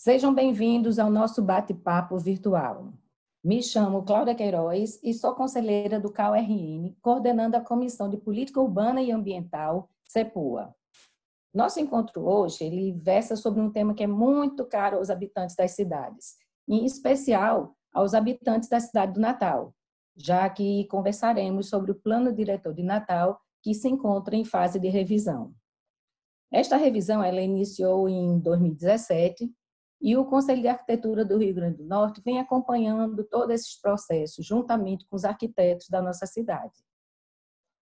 Sejam bem-vindos ao nosso bate-papo virtual. Me chamo Cláudia Queiroz e sou conselheira do CAU-RN, coordenando a Comissão de Política Urbana e Ambiental, CEPUA. Nosso encontro hoje, ele versa sobre um tema que é muito caro aos habitantes das cidades, em especial aos habitantes da cidade do Natal, já que conversaremos sobre o Plano Diretor de Natal, que se encontra em fase de revisão. Esta revisão ela iniciou em 2017 e o Conselho de Arquitetura do Rio Grande do Norte vem acompanhando todos esses processos, juntamente com os arquitetos da nossa cidade.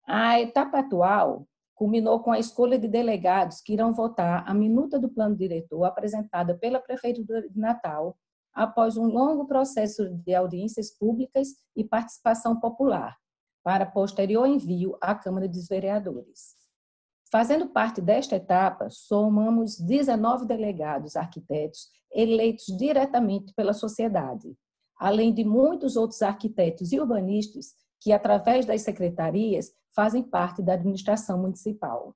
A etapa atual culminou com a escolha de delegados que irão votar a minuta do plano diretor apresentada pela Prefeitura de Natal, após um longo processo de audiências públicas e participação popular, para posterior envio à Câmara dos Vereadores. Fazendo parte desta etapa, somamos 19 delegados arquitetos eleitos diretamente pela sociedade, além de muitos outros arquitetos e urbanistas que, através das secretarias, fazem parte da administração municipal.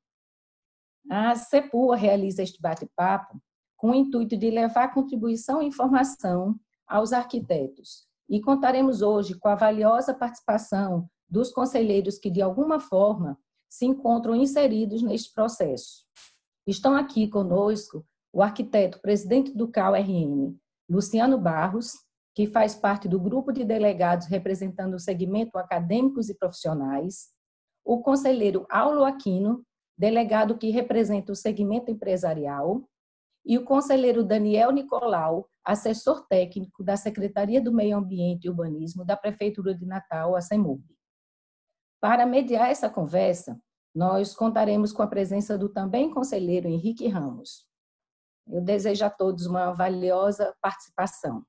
A CEPUA realiza este bate-papo com o intuito de levar contribuição e informação aos arquitetos. E contaremos hoje com a valiosa participação dos conselheiros que, de alguma forma, se encontram inseridos neste processo. Estão aqui conosco o arquiteto presidente do CAU-RN, Luciano Barros, que faz parte do grupo de delegados representando o segmento acadêmicos e profissionais, o conselheiro Aulo Aquino, delegado que representa o segmento empresarial, e o conselheiro Daniel Nicolau, assessor técnico da Secretaria do Meio Ambiente e Urbanismo da Prefeitura de Natal, a CEMUB. Para mediar essa conversa, nós contaremos com a presença do também conselheiro Henrique Ramos. Eu desejo a todos uma valiosa participação.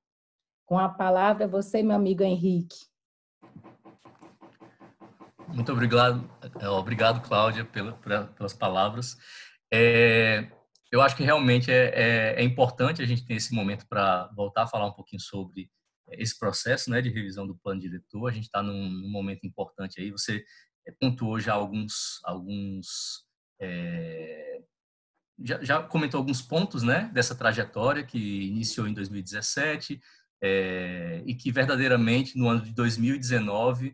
Com a palavra, você, meu amigo Henrique. Muito obrigado, Cláudia, pelas palavras. Eu acho que realmente é importante a gente ter esse momento para voltar a falar um pouquinho sobre esse processo, né, de revisão do plano diretor. A gente está num momento importante aí. Você pontuou já já comentou alguns pontos, né, dessa trajetória que iniciou em 2017 e que verdadeiramente no ano de 2019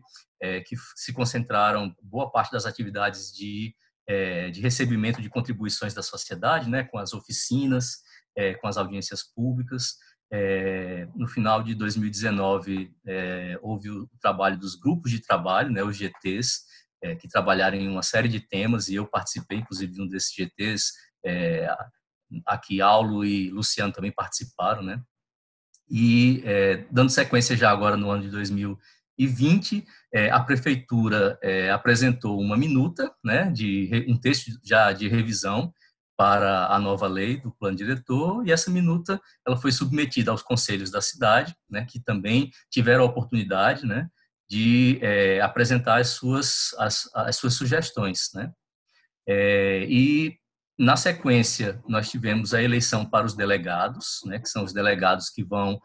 que se concentraram boa parte das atividades de recebimento de contribuições da sociedade, né, com as oficinas, com as audiências públicas. No final de 2019 houve o trabalho dos grupos de trabalho, né, os GTs, que trabalharam em uma série de temas, e eu participei, inclusive, de um desses GTs. Aqui Aulo e Luciano também participaram, né? E dando sequência já agora no ano de 2020, a prefeitura apresentou uma minuta, né, um texto já de revisão para a nova lei do plano diretor, e essa minuta ela foi submetida aos conselhos da cidade, né, que também tiveram a oportunidade, né, de apresentar as suas sugestões, né? E na sequência nós tivemos a eleição para os delegados, né, que são os delegados que vão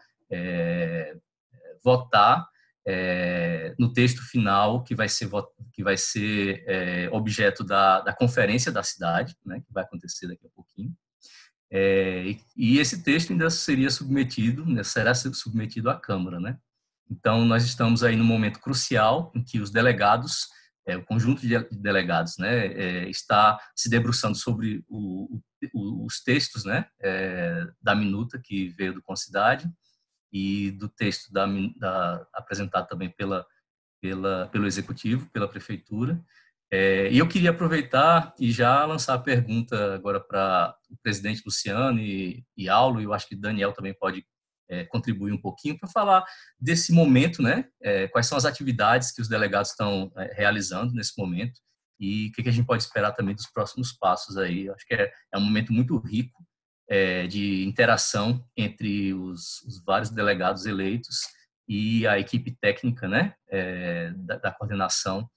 votar no texto final que vai ser objeto da conferência da cidade, né, que vai acontecer daqui a pouquinho. E esse texto ainda seria submetido, né, será submetido à Câmara, né? Então nós estamos aí num momento crucial em que os delegados, o conjunto de delegados, né, está se debruçando sobre os textos, né, da minuta que veio do Concidade e do texto apresentado também pelo Executivo, pela Prefeitura. E eu queria aproveitar e já lançar a pergunta agora para o presidente Luciano e Aulo, e eu acho que Daniel também pode contribuir um pouquinho para falar desse momento, né? Quais são as atividades que os delegados estão realizando nesse momento e o que a gente pode esperar também dos próximos passos aí. Eu acho que é um momento muito rico de interação entre os vários delegados eleitos e a equipe técnica, né? Da coordenação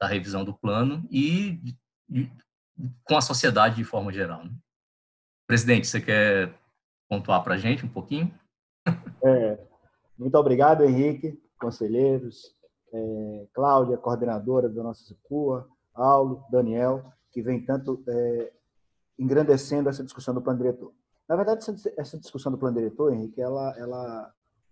da revisão do plano e com a sociedade de forma geral, né? Presidente, você quer pontuar para a gente um pouquinho? Muito obrigado, Henrique, conselheiros, Cláudia, coordenadora da nossa CEPUA, Aulo, Daniel, que vem tanto engrandecendo essa discussão do plano diretor. Na verdade, essa discussão do plano diretor, Henrique,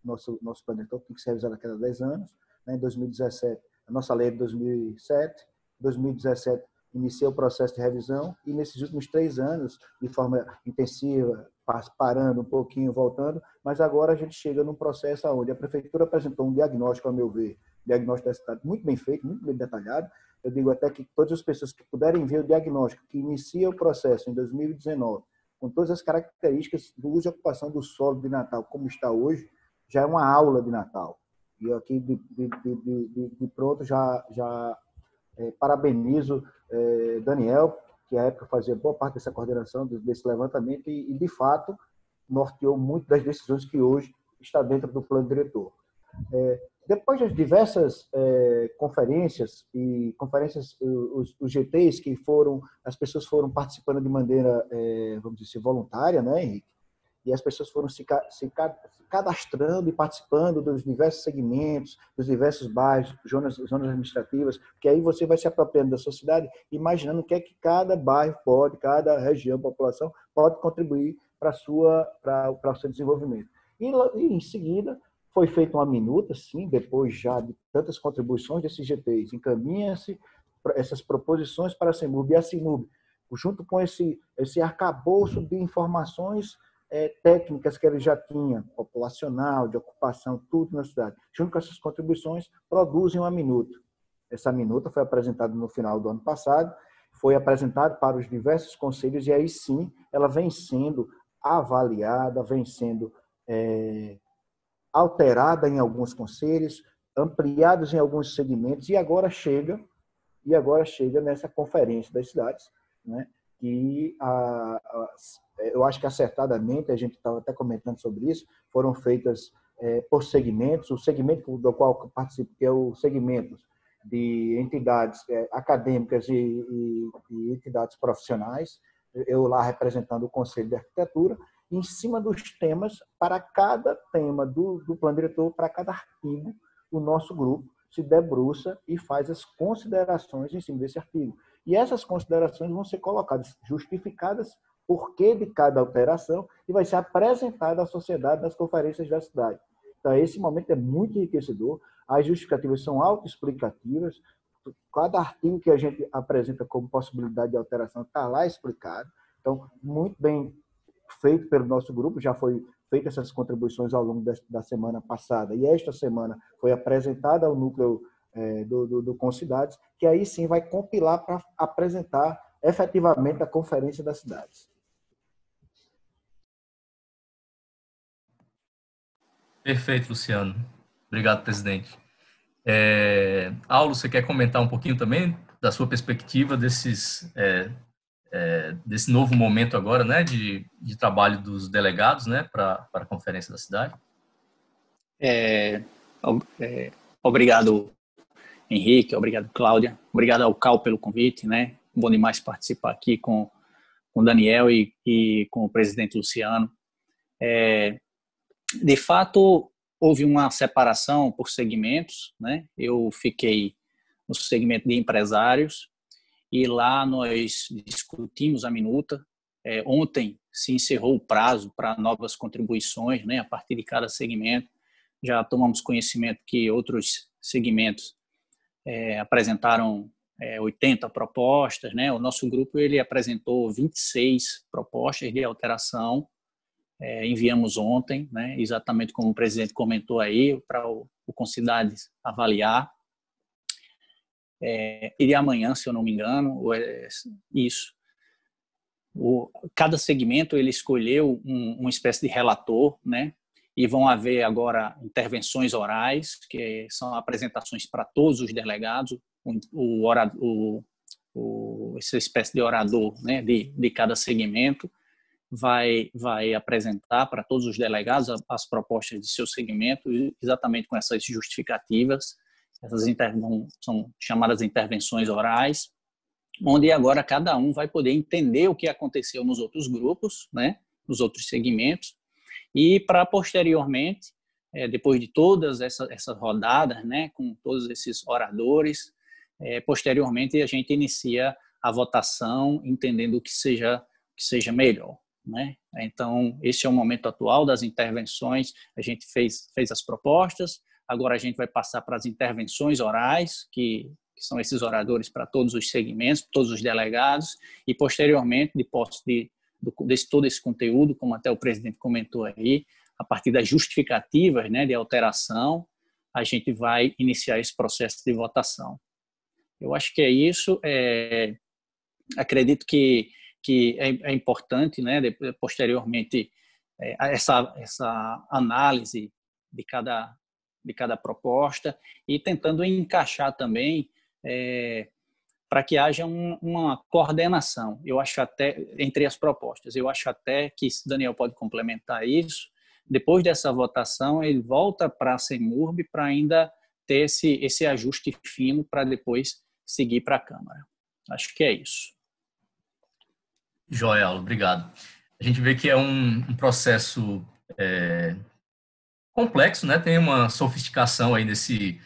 nosso plano diretor tem que ser revisado a cada 10 anos. Né? Em 2017, a nossa lei é de 2007. Em 2017, iniciei o processo de revisão e, nesses últimos 3 anos, de forma intensiva, parando um pouquinho, voltando, mas agora a gente chega num processo onde a prefeitura apresentou um diagnóstico, a meu ver, diagnóstico da cidade muito bem feito, muito bem detalhado. Eu digo até que todas as pessoas que puderem ver o diagnóstico que inicia o processo em 2019, com todas as características do uso e ocupação do solo de Natal, como está hoje, já é uma aula de Natal. E eu aqui, de pronto, já parabenizo Daniel, que à época fazia boa parte dessa coordenação, desse levantamento, e de fato, norteou muito das decisões que hoje está dentro do plano diretor. Depois das diversas conferências, os GTs que as pessoas foram participando de maneira, vamos dizer, voluntária, né, Henrique? E as pessoas foram se cadastrando e participando dos diversos segmentos, dos diversos bairros, zonas administrativas, que aí você vai se apropriando da sua cidade, imaginando o que é que cada bairro pode, cada região, população pode contribuir para o seu desenvolvimento. E em seguida, foi feita uma minuta, sim, depois já de tantas contribuições desses GTs, encaminha-se essas proposições para a CEMUB. E a CEMUB, junto com esse arcabouço de informações técnicas que ele já tinha, populacional, de ocupação, tudo na cidade, junto com essas contribuições, produzem uma minuta. Essa minuta foi apresentada no final do ano passado, foi apresentada para os diversos conselhos, e aí sim ela vem sendo avaliada, vem sendo alterada em alguns conselhos, ampliados em alguns segmentos, e agora chega nessa conferência das cidades, né? E eu acho que acertadamente, a gente estava até comentando sobre isso, foram feitas por segmentos. O segmento do qual eu participo, que é o segmento de entidades acadêmicas e entidades profissionais, eu lá representando o Conselho de Arquitetura, em cima dos temas, para cada tema do plano diretor, para cada artigo, o nosso grupo se debruça e faz as considerações em cima desse artigo. E essas considerações vão ser colocadas, justificadas por que de cada alteração, e vai ser apresentada à sociedade nas conferências da cidade. Então, esse momento é muito enriquecedor, as justificativas são autoexplicativas, cada artigo que a gente apresenta como possibilidade de alteração está lá explicado. Então, muito bem feito pelo nosso grupo, já foi feita essas contribuições ao longo da semana passada, e esta semana foi apresentada ao núcleo do Concidades, que aí sim vai compilar para apresentar efetivamente a Conferência das Cidades. Perfeito, Luciano. Obrigado, presidente. Aulo, você quer comentar um pouquinho também da sua perspectiva desse novo momento agora, né, de trabalho dos delegados, né, para a Conferência da Cidade? Obrigado, Henrique, obrigado, Cláudia, obrigado ao Cal pelo convite, né? Bom demais participar aqui com o Daniel e com o presidente Luciano. De fato, houve uma separação por segmentos, né? Eu fiquei no segmento de empresários e lá nós discutimos a minuta. Ontem se encerrou o prazo para novas contribuições, né? A partir de cada segmento. Já tomamos conhecimento que outros segmentos apresentaram 80 propostas, né? O nosso grupo ele apresentou 26 propostas de alteração, enviamos ontem, né? Exatamente como o presidente comentou aí, para o Concidades avaliar. E de amanhã, se eu não me engano, isso. Cada segmento ele escolheu uma espécie de relator, né? E vão haver agora intervenções orais, que são apresentações para todos os delegados, essa espécie de orador, né, de cada segmento vai apresentar para todos os delegados as propostas de seu segmento, exatamente com essas justificativas. Essas são chamadas intervenções orais, onde agora cada um vai poder entender o que aconteceu nos outros grupos, né, nos outros segmentos, e para posteriormente, depois de todas essas rodadas, né, com todos esses oradores, posteriormente a gente inicia a votação, entendendo o que seja melhor. né? Então, esse é o momento atual das intervenções. A gente fez as propostas, agora a gente vai passar para as intervenções orais, que são esses oradores para todos os segmentos, todos os delegados, e posteriormente, de posse de todo esse conteúdo, como até o presidente comentou aí, a partir das justificativas, né, de alteração, a gente vai iniciar esse processo de votação. Eu acho que é isso. Acredito que é importante, né, posteriormente, essa análise de cada proposta e tentando encaixar também para que haja uma coordenação. Eu acho até, entre as propostas, eu acho até que Daniel pode complementar isso. Depois dessa votação, ele volta para a CEMURB para ainda ter esse ajuste fino para depois seguir para a Câmara. Acho que é isso. Joia, obrigado. A gente vê que é um processo complexo, né? Tem uma sofisticação aí nesse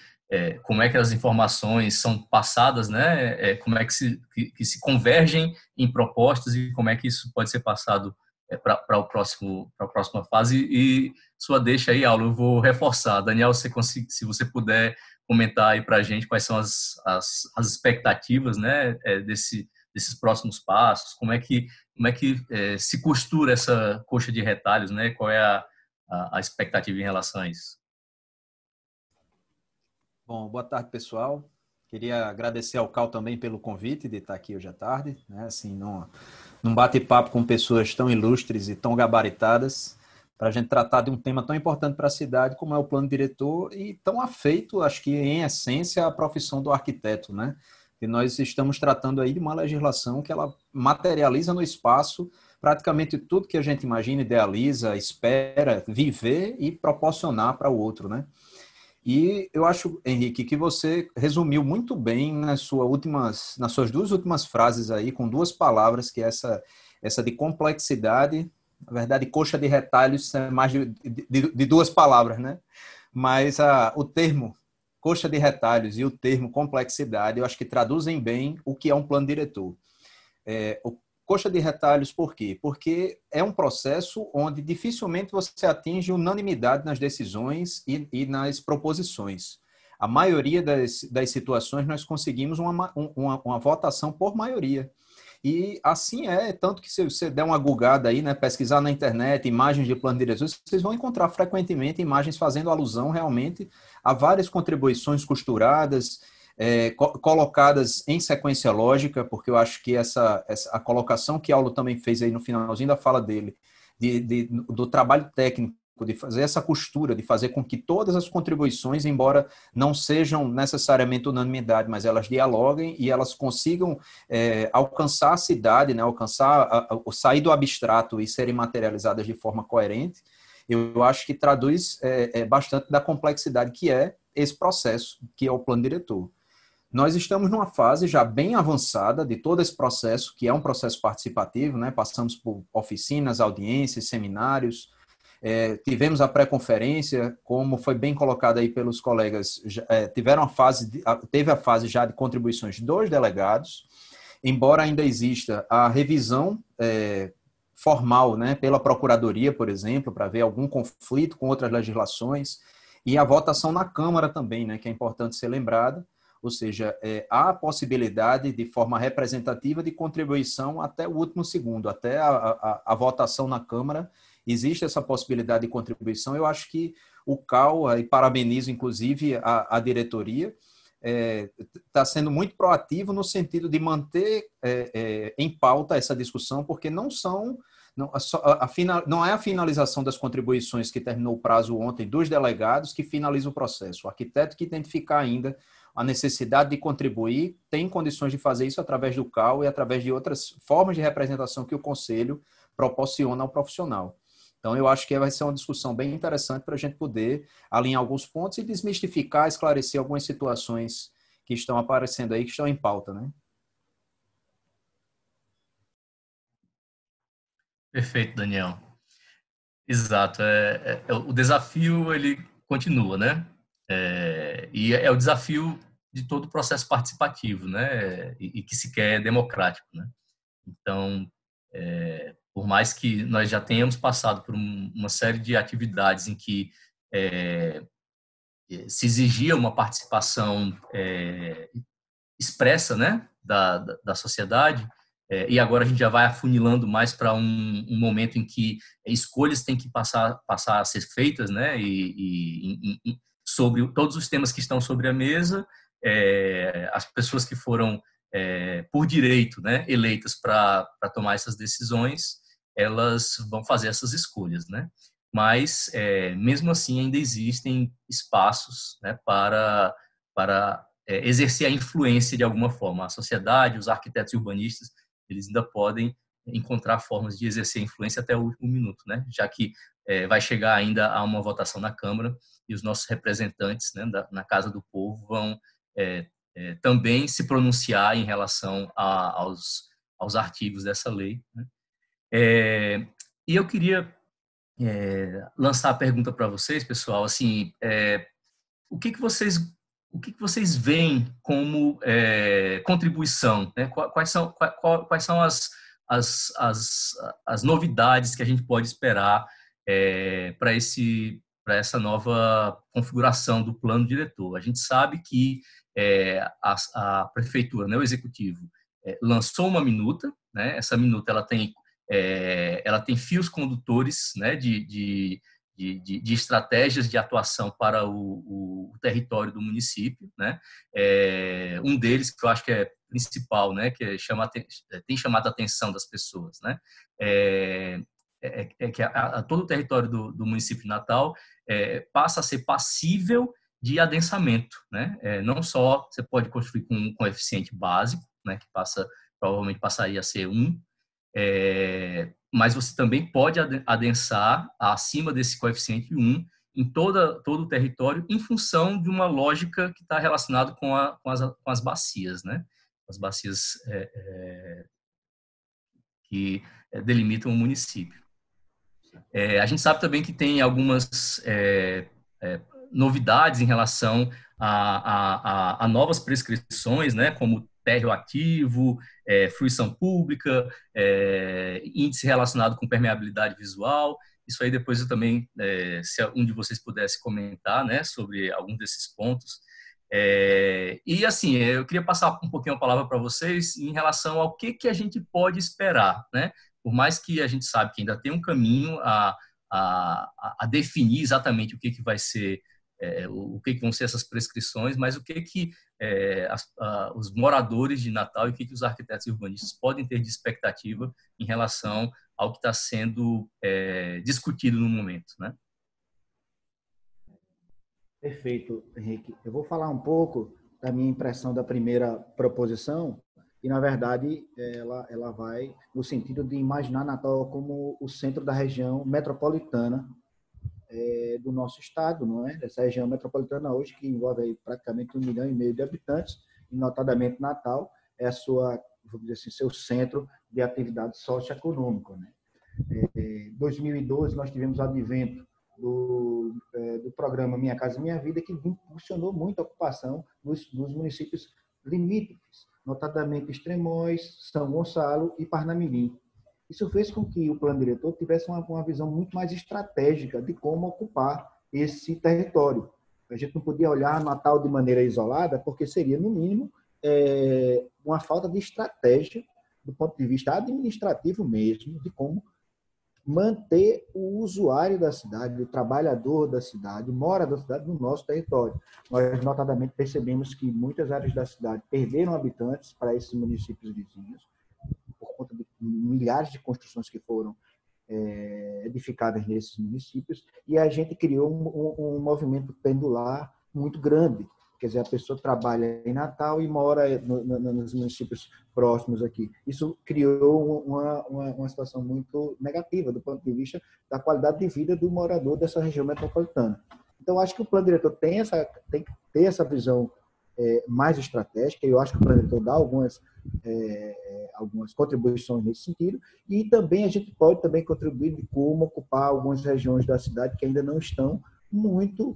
como é que as informações são passadas, né? Como é que se convergem em propostas e como é que isso pode ser passado para a próxima fase. E sua deixa aí, Aulo, eu vou reforçar. Daniel, se você puder comentar aí para a gente quais são as expectativas, né? Desses próximos passos, como é que se costura essa coxa de retalhos, né? Qual é a expectativa em relação a isso? Bom, boa tarde, pessoal. Queria agradecer ao Cal também pelo convite de estar aqui hoje à tarde, né? Assim, num bate-papo com pessoas tão ilustres e tão gabaritadas, para a gente tratar de um tema tão importante para a cidade como é o plano diretor e tão afeito, acho que em essência, à profissão do arquiteto, né? E nós estamos tratando aí de uma legislação que ela materializa no espaço praticamente tudo que a gente imagina, idealiza, espera, viver e proporcionar para o outro, né? E eu acho, Henrique, que você resumiu muito bem nas suas duas últimas frases aí, com duas palavras, que é essa de complexidade, na verdade, coxa de retalhos é mais de duas palavras, né? Mas o termo coxa de retalhos e o termo complexidade, eu acho que traduzem bem o que é um plano diretor. O coxa de retalhos, por quê? Porque é um processo onde dificilmente você atinge unanimidade nas decisões e nas proposições. A maioria das situações nós conseguimos uma votação por maioria. E assim tanto que se você der uma googada aí, né, pesquisar na internet imagens de plano diretor, vocês vão encontrar frequentemente imagens fazendo alusão realmente a várias contribuições costuradas, colocadas em sequência lógica, porque eu acho que a colocação que Aulo também fez aí no finalzinho da fala dele, do trabalho técnico, de fazer essa costura, de fazer com que todas as contribuições, embora não sejam necessariamente unanimidade, mas elas dialoguem e elas consigam alcançar a cidade, né, sair do abstrato e serem materializadas de forma coerente, eu acho que traduz bastante da complexidade que é esse processo, que é o plano diretor. Nós estamos numa fase já bem avançada de todo esse processo, que é um processo participativo, né? Passamos por oficinas, audiências, seminários, tivemos a pré-conferência, como foi bem colocado aí pelos colegas, teve a fase já de contribuições dos delegados, embora ainda exista a revisão formal, né, pela Procuradoria, por exemplo, para ver algum conflito com outras legislações, e a votação na Câmara também, né, que é importante ser lembrada. Ou seja, há a possibilidade de forma representativa de contribuição até o último segundo, até a votação na Câmara, existe essa possibilidade de contribuição. Eu acho que o CAL, e parabenizo inclusive a diretoria, está sendo muito proativo no sentido de manter em pauta essa discussão, porque não é a finalização das contribuições que terminou o prazo ontem dos delegados que finaliza o processo. O arquiteto que identificar ainda a necessidade de contribuir tem condições de fazer isso através do CAL e através de outras formas de representação que o Conselho proporciona ao profissional. Então, eu acho que vai ser uma discussão bem interessante para a gente poder alinhar alguns pontos e desmistificar, esclarecer algumas situações que estão aparecendo aí, que estão em pauta, né? Perfeito, Daniel. Exato. O desafio, ele continua, né? E é o desafio de todo o processo participativo, né? E que se quer democrático, né? Então, por mais que nós já tenhamos passado por uma série de atividades em que se exigia uma participação expressa, né, da sociedade, e agora a gente já vai afunilando mais para um momento em que escolhas têm que passar a ser feitas, né, e sobre todos os temas que estão sobre a mesa, as pessoas que foram por direito, né, eleitas para tomar essas decisões, elas vão fazer essas escolhas, né? Mas mesmo assim ainda existem espaços, né, para exercer a influência de alguma forma. A sociedade, os arquitetos e urbanistas, eles ainda podem encontrar formas de exercer influência até o último minuto, né? Já que vai chegar ainda a uma votação na Câmara e os nossos representantes, né, na Casa do Povo vão também se pronunciar em relação aos artigos dessa lei, né? E eu queria lançar a pergunta para vocês, pessoal, assim, o que vocês veem como contribuição, né? Quais são as novidades que a gente pode esperar para essa nova configuração do plano diretor? A gente sabe que a prefeitura, né, o executivo, lançou uma minuta, né? Essa minuta ela tem fios condutores, né, de estratégias de atuação para o território do município, né? Um deles que eu acho que é principal, né, que tem chamado a atenção das pessoas, né? Que todo o território do município de Natal passa a ser passível de adensamento, né? Não só você pode construir com um coeficiente básico, né, que provavelmente passaria a ser 1, mas você também pode adensar acima desse coeficiente 1 em todo o território, em função de uma lógica que está relacionada com as bacias, né? As bacias que delimitam o município. A gente sabe também que tem algumas novidades em relação a novas prescrições, né, como térreo ativo, fruição pública, índice relacionado com permeabilidade visual. Isso aí depois eu também, se um de vocês pudesse comentar, né, sobre algum desses pontos. E assim, eu queria passar um pouquinho a palavra para vocês em relação ao que a gente pode esperar, né? Por mais que a gente sabe que ainda tem um caminho a definir exatamente o que vai ser, o que vão ser essas prescrições, mas o que os moradores de Natal e o que os arquitetos e urbanistas podem ter de expectativa em relação ao que está sendo discutido no momento, né? Perfeito, Henrique. Eu vou falar um pouco da minha impressão da primeira proposição, e, na verdade, ela vai no sentido de imaginar Natal como o centro da região metropolitana do nosso estado, não é? Dessa região metropolitana hoje, que envolve aí praticamente 1,5 milhão de habitantes, e notadamente Natal é vamos dizer assim, seu centro de atividade socioeconômica, né? Em 2012, nós tivemos o advento do programa Minha Casa Minha Vida, que impulsionou muito a ocupação nos municípios limítrofes, notadamente Extremóis, São Gonçalo e Parnamirim. Isso fez com que o plano diretor tivesse uma visão muito mais estratégica de como ocupar esse território. A gente não podia olhar Natal de maneira isolada, porque seria, no mínimo, uma falta de estratégia do ponto de vista administrativo mesmo, de como manter o usuário da cidade, o trabalhador da cidade, mora da cidade no nosso território. Nós, notadamente, percebemos que muitas áreas da cidade perderam habitantes para esses municípios vizinhos, por conta de milhares de construções que foram edificadas nesses municípios, e a gente criou um movimento pendular muito grande. Quer dizer, a pessoa trabalha em Natal e mora nos municípios próximos aqui. Isso criou uma situação muito negativa do ponto de vista da qualidade de vida do morador dessa região metropolitana. Então, acho que o plano diretor tem que ter essa visão mais estratégica, e eu acho que o plano diretor dá algumas contribuições nesse sentido, e também a gente pode também contribuir de como ocupar algumas regiões da cidade que ainda não estão muito,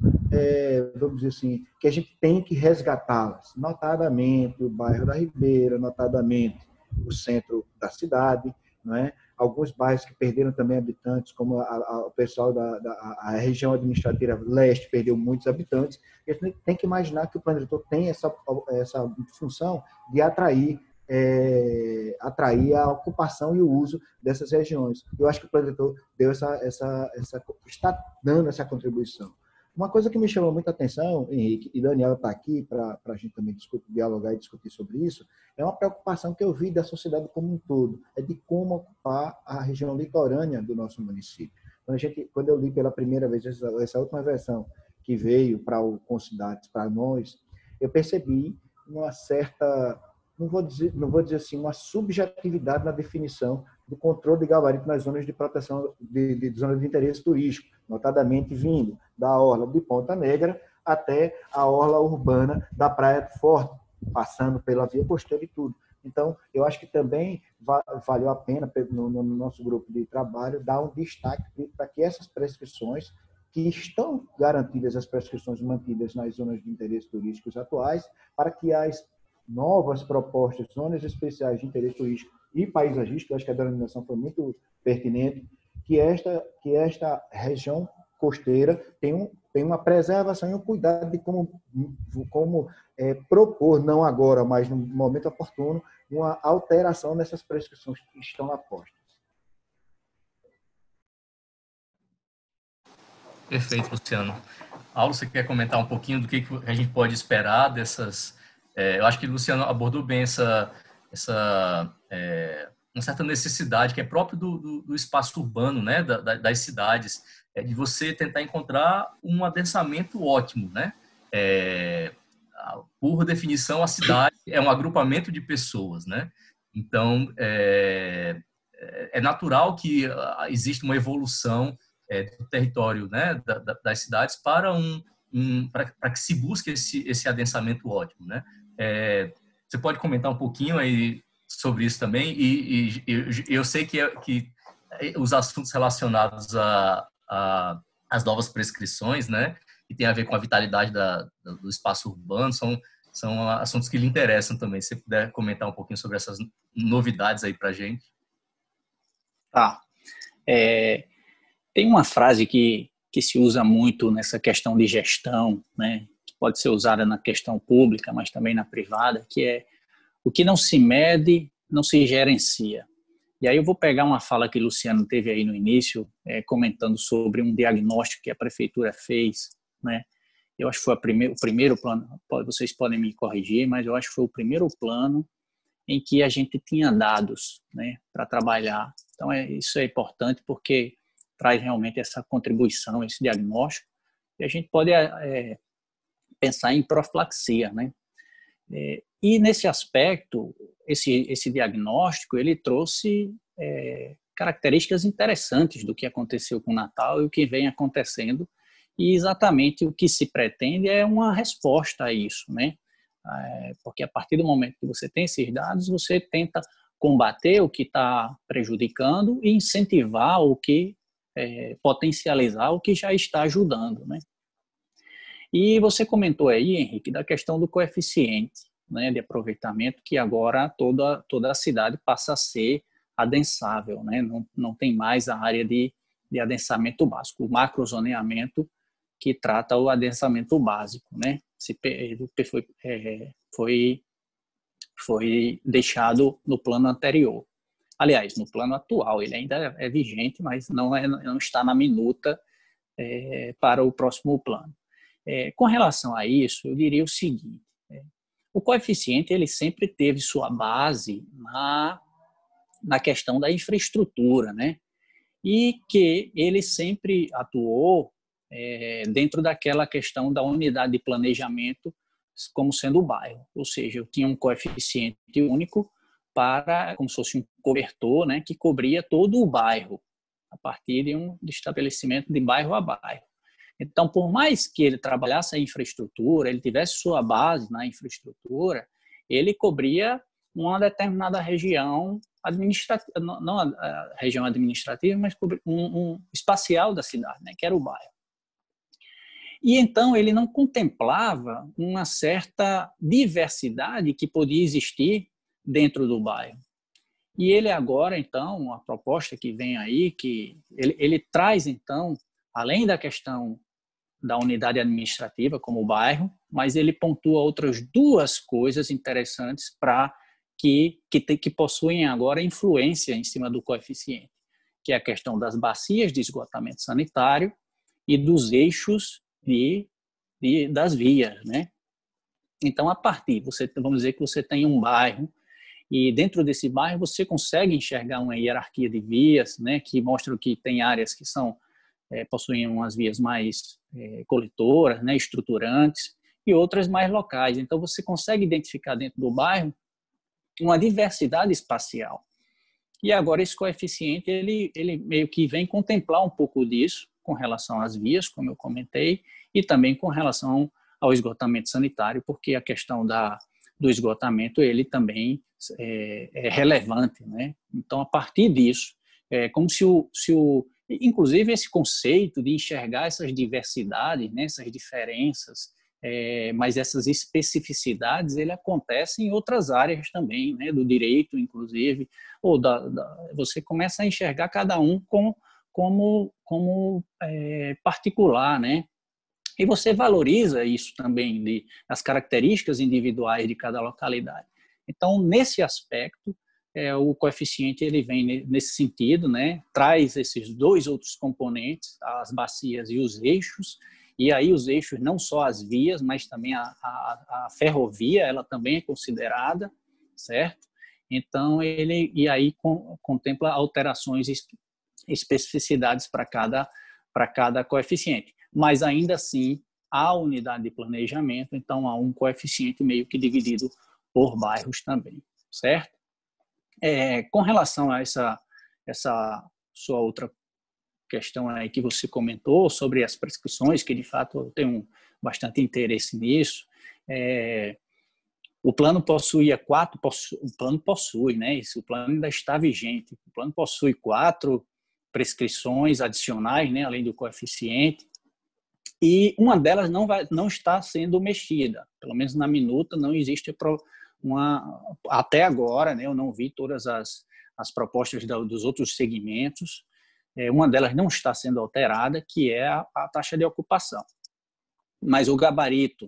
vamos dizer assim, que a gente tem que resgatá-las, notadamente o bairro da Ribeira, notadamente o centro da cidade, não é? alguns bairros que perderam também habitantes, como o pessoal a região administrativa leste perdeu muitos habitantes. E a gente tem que imaginar que o plano diretor tem essa função de atrair a ocupação e o uso dessas regiões. Eu acho que o plano diretor está dando essa contribuição. Uma coisa que me chamou muita atenção, Henrique, e Daniela está aqui para a gente também dialogar e discutir sobre isso, é uma preocupação que eu vi da sociedade como um todo, é de como ocupar a região litorânea do nosso município. Quando eu li pela primeira vez essa última versão que veio para o Concidades, para nós, eu percebi uma certa, não vou dizer assim, uma subjetividade na definição do controle de gabarito nas zonas de proteção de zonas de interesse turístico, notadamente vindo da orla de Ponta Negra até a orla urbana da Praia do Forte, passando pela via costeira e tudo. Então, eu acho que também valeu a pena, no nosso grupo de trabalho, dar um destaque para que essas prescrições, que estão garantidas, as prescrições mantidas nas zonas de interesse turísticos atuais, para que as novas propostas, zonas especiais de interesse turístico e paisagístico, eu acho que a denominação foi muito pertinente, que esta região costeira tem uma preservação e um cuidado de como propor, não agora, mas no momento oportuno, uma alteração nessas prescrições que estão lá postas. Perfeito, Luciano. Aulo, você quer comentar um pouquinho do que a gente pode esperar dessas... eu acho que o Luciano abordou bem uma certa necessidade que é próprio do espaço urbano, né, das cidades, de você tentar encontrar um adensamento ótimo, né? Por definição, a cidade é um agrupamento de pessoas, né? Então, é natural que exista uma evolução do território, né, das cidades para para que se busque esse adensamento ótimo, né? Você pode comentar um pouquinho aí sobre isso também, e eu sei que os assuntos relacionados às novas prescrições, né, que tem a ver com a vitalidade do espaço urbano, são assuntos que lhe interessam também. Se você puder comentar um pouquinho sobre essas novidades aí para a gente. Tá. Tem uma frase que se usa muito nessa questão de gestão, né, que pode ser usada na questão pública, mas também na privada, que é: o que não se mede, não se gerencia. E aí eu vou pegar uma fala que o Luciano teve aí no início, comentando sobre um diagnóstico que a prefeitura fez, né? Eu acho que foi o primeiro plano, vocês podem me corrigir, mas eu acho que foi o primeiro plano em que a gente tinha dados, né, para trabalhar. Então, isso é importante porque traz realmente essa contribuição, esse diagnóstico, e a gente pode pensar em profilaxia, né? E nesse aspecto, esse diagnóstico, ele trouxe características interessantes do que aconteceu com o Natal e o que vem acontecendo, e exatamente o que se pretende é uma resposta a isso, né? Porque a partir do momento que você tem esses dados, você tenta combater o que está prejudicando e incentivar o que potencializar o que já está ajudando, né? E você comentou aí, Henrique, da questão do coeficiente, né, de aproveitamento, que agora toda a cidade passa a ser adensável, né? Não tem mais a área de adensamento básico, o macrozoneamento que trata o adensamento básico, né? Foi deixado no plano anterior. Aliás, no plano atual, ele ainda é vigente, mas não está na minuta para o próximo plano. Com relação a isso, eu diria o seguinte: o coeficiente ele sempre teve sua base na questão da infraestrutura, né? E que ele sempre atuou dentro daquela questão da unidade de planejamento como sendo o bairro, ou seja, eu tinha um coeficiente único como se fosse um cobertor, né, que cobria todo o bairro a partir de estabelecimento de bairro a bairro. Então, por mais que ele trabalhasse a infraestrutura, ele tivesse sua base na infraestrutura, ele cobria uma determinada região administrativa, não a região administrativa, mas um espacial da cidade, né, que era o bairro. E então ele não contemplava uma certa diversidade que podia existir dentro do bairro. E ele agora, então, a proposta que vem aí, que ele traz, então, além da questão da unidade administrativa como bairro, mas ele pontua outras duas coisas interessantes para que possuem agora influência em cima do coeficiente, que é a questão das bacias de esgotamento sanitário e dos eixos das vias, né? Então, a partir, vamos dizer que você tem um bairro e dentro desse bairro você consegue enxergar uma hierarquia de vias, né, que mostram que tem áreas que possuem umas vias mais coletoras, né, estruturantes, e outras mais locais. Então, você consegue identificar dentro do bairro uma diversidade espacial. E agora esse coeficiente, ele meio que vem contemplar um pouco disso com relação às vias, como eu comentei, e também com relação ao esgotamento sanitário, porque a questão do esgotamento, ele também é relevante, né? Então, a partir disso, é como se inclusive esse conceito de enxergar essas diversidades, né, essas diferenças, mas essas especificidades, ele acontece em outras áreas também, né, do direito, inclusive, ou você começa a enxergar cada um como particular, né? E você valoriza isso também, as características individuais de cada localidade. Então, nesse aspecto, o coeficiente ele vem nesse sentido, né? Traz esses dois outros componentes, as bacias e os eixos, e aí os eixos não só as vias, mas também a ferrovia, ela também é considerada, certo? Então, e aí contempla alterações e especificidades para cada coeficiente. Mas ainda assim, há unidade de planejamento, então há um coeficiente meio que dividido por bairros também, certo? Com relação a essa sua outra questão aí que você comentou sobre as prescrições, que de fato eu tenho bastante interesse nisso, o plano o plano possui, né? O plano ainda está vigente. O plano possui 4 prescrições adicionais, né? Além do coeficiente. E uma delas não está sendo mexida, pelo menos na minuta não existe até agora, né, eu não vi todas as propostas dos outros segmentos, uma delas não está sendo alterada, que é a taxa de ocupação. Mas o gabarito,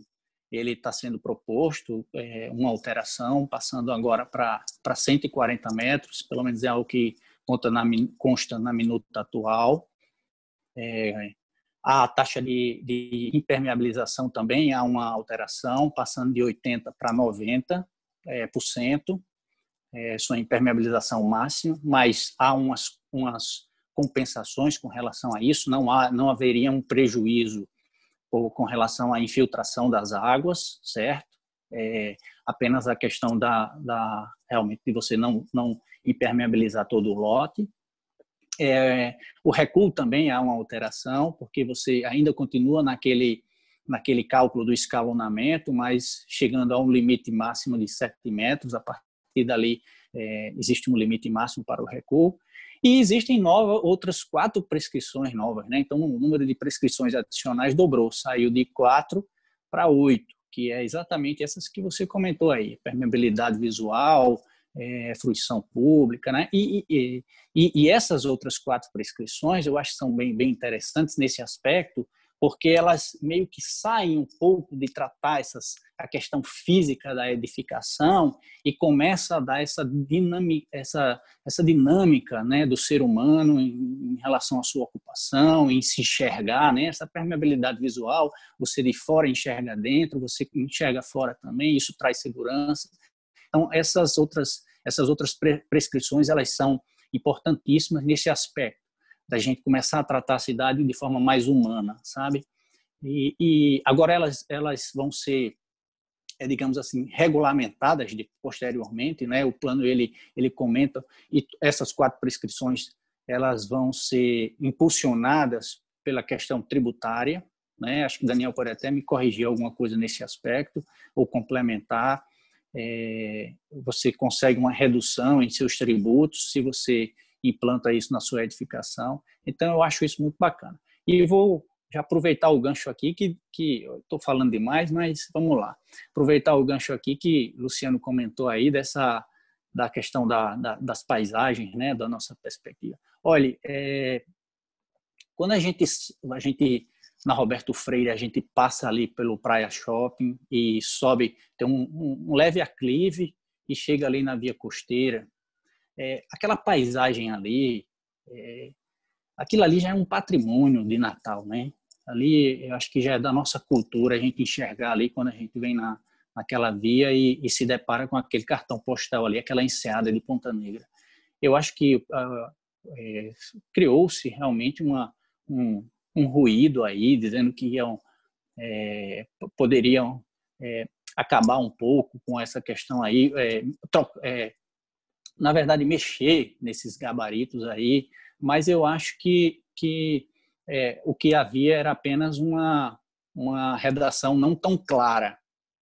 ele está sendo proposto, uma alteração, passando agora para 140 metros, pelo menos é algo que consta na minuta atual. A taxa de impermeabilização também há uma alteração, passando de 80% para 90%, sua impermeabilização máxima, mas há umas compensações com relação a isso, não haveria um prejuízo com relação à infiltração das águas, certo? Apenas a questão realmente de você não impermeabilizar todo o lote. O recuo também há uma alteração, porque você ainda continua naquele cálculo do escalonamento, mas chegando a um limite máximo de 7 metros, a partir dali existe um limite máximo para o recuo. E existem outras 4 prescrições novas, né? Então o número de prescrições adicionais dobrou, saiu de 4 para 8, que é exatamente essas que você comentou aí, permeabilidade visual, fruição pública, né? E essas outras 4 prescrições eu acho que são bem interessantes nesse aspecto, porque elas meio que saem um pouco de tratar a questão física da edificação e começa a dar essa dinâmica, né, do ser humano em relação à sua ocupação, em se enxergar, né? Essa permeabilidade visual, você de fora enxerga dentro, você enxerga fora também, isso traz segurança. Então, essas outras prescrições, elas são importantíssimas nesse aspecto, da gente começar a tratar a cidade de forma mais humana, sabe? E agora elas vão ser, digamos assim, regulamentadas posteriormente, né? O plano, ele comenta, e essas 4 prescrições, elas vão ser impulsionadas pela questão tributária, né? Acho que o Daniel pode até me corrigir alguma coisa nesse aspecto, ou complementar. Você consegue uma redução em seus tributos se você implanta isso na sua edificação. Então, eu acho isso muito bacana. E vou já aproveitar o gancho aqui, que eu estou falando demais, mas vamos lá. Aproveitar o gancho aqui que o Luciano comentou aí da questão das paisagens, né, da nossa perspectiva. Olha, quando a gente na Roberto Freire, a gente passa ali pelo Praia Shopping e sobe, tem um leve aclive e chega ali na via costeira. Aquela paisagem ali, aquilo ali já é um patrimônio de Natal, né? Ali, eu acho que já é da nossa cultura a gente enxergar ali quando a gente vem naquela via e se depara com aquele cartão postal ali, aquela enseada de Ponta Negra. Eu acho que criou-se realmente um ruído aí, dizendo que poderiam acabar um pouco com essa questão aí, na verdade, mexer nesses gabaritos aí, mas eu acho que o que havia era apenas uma redação não tão clara.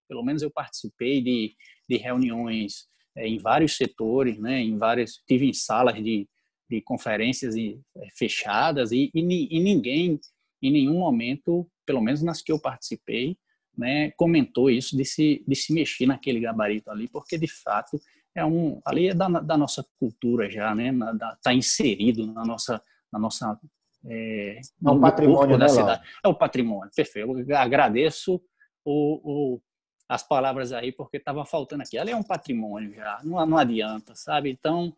Pelo menos eu participei de reuniões em vários setores, né, tive em salas de conferências fechadas e ninguém, em nenhum momento, pelo menos nas que eu participei, né, comentou isso de se mexer naquele gabarito ali, porque de fato ali é da nossa cultura já, né, está inserido na nossa no patrimônio da né, cidade. É o patrimônio, perfeito. Eu agradeço as palavras aí, porque estava faltando aqui. Ali é um patrimônio já, não adianta, sabe? Então,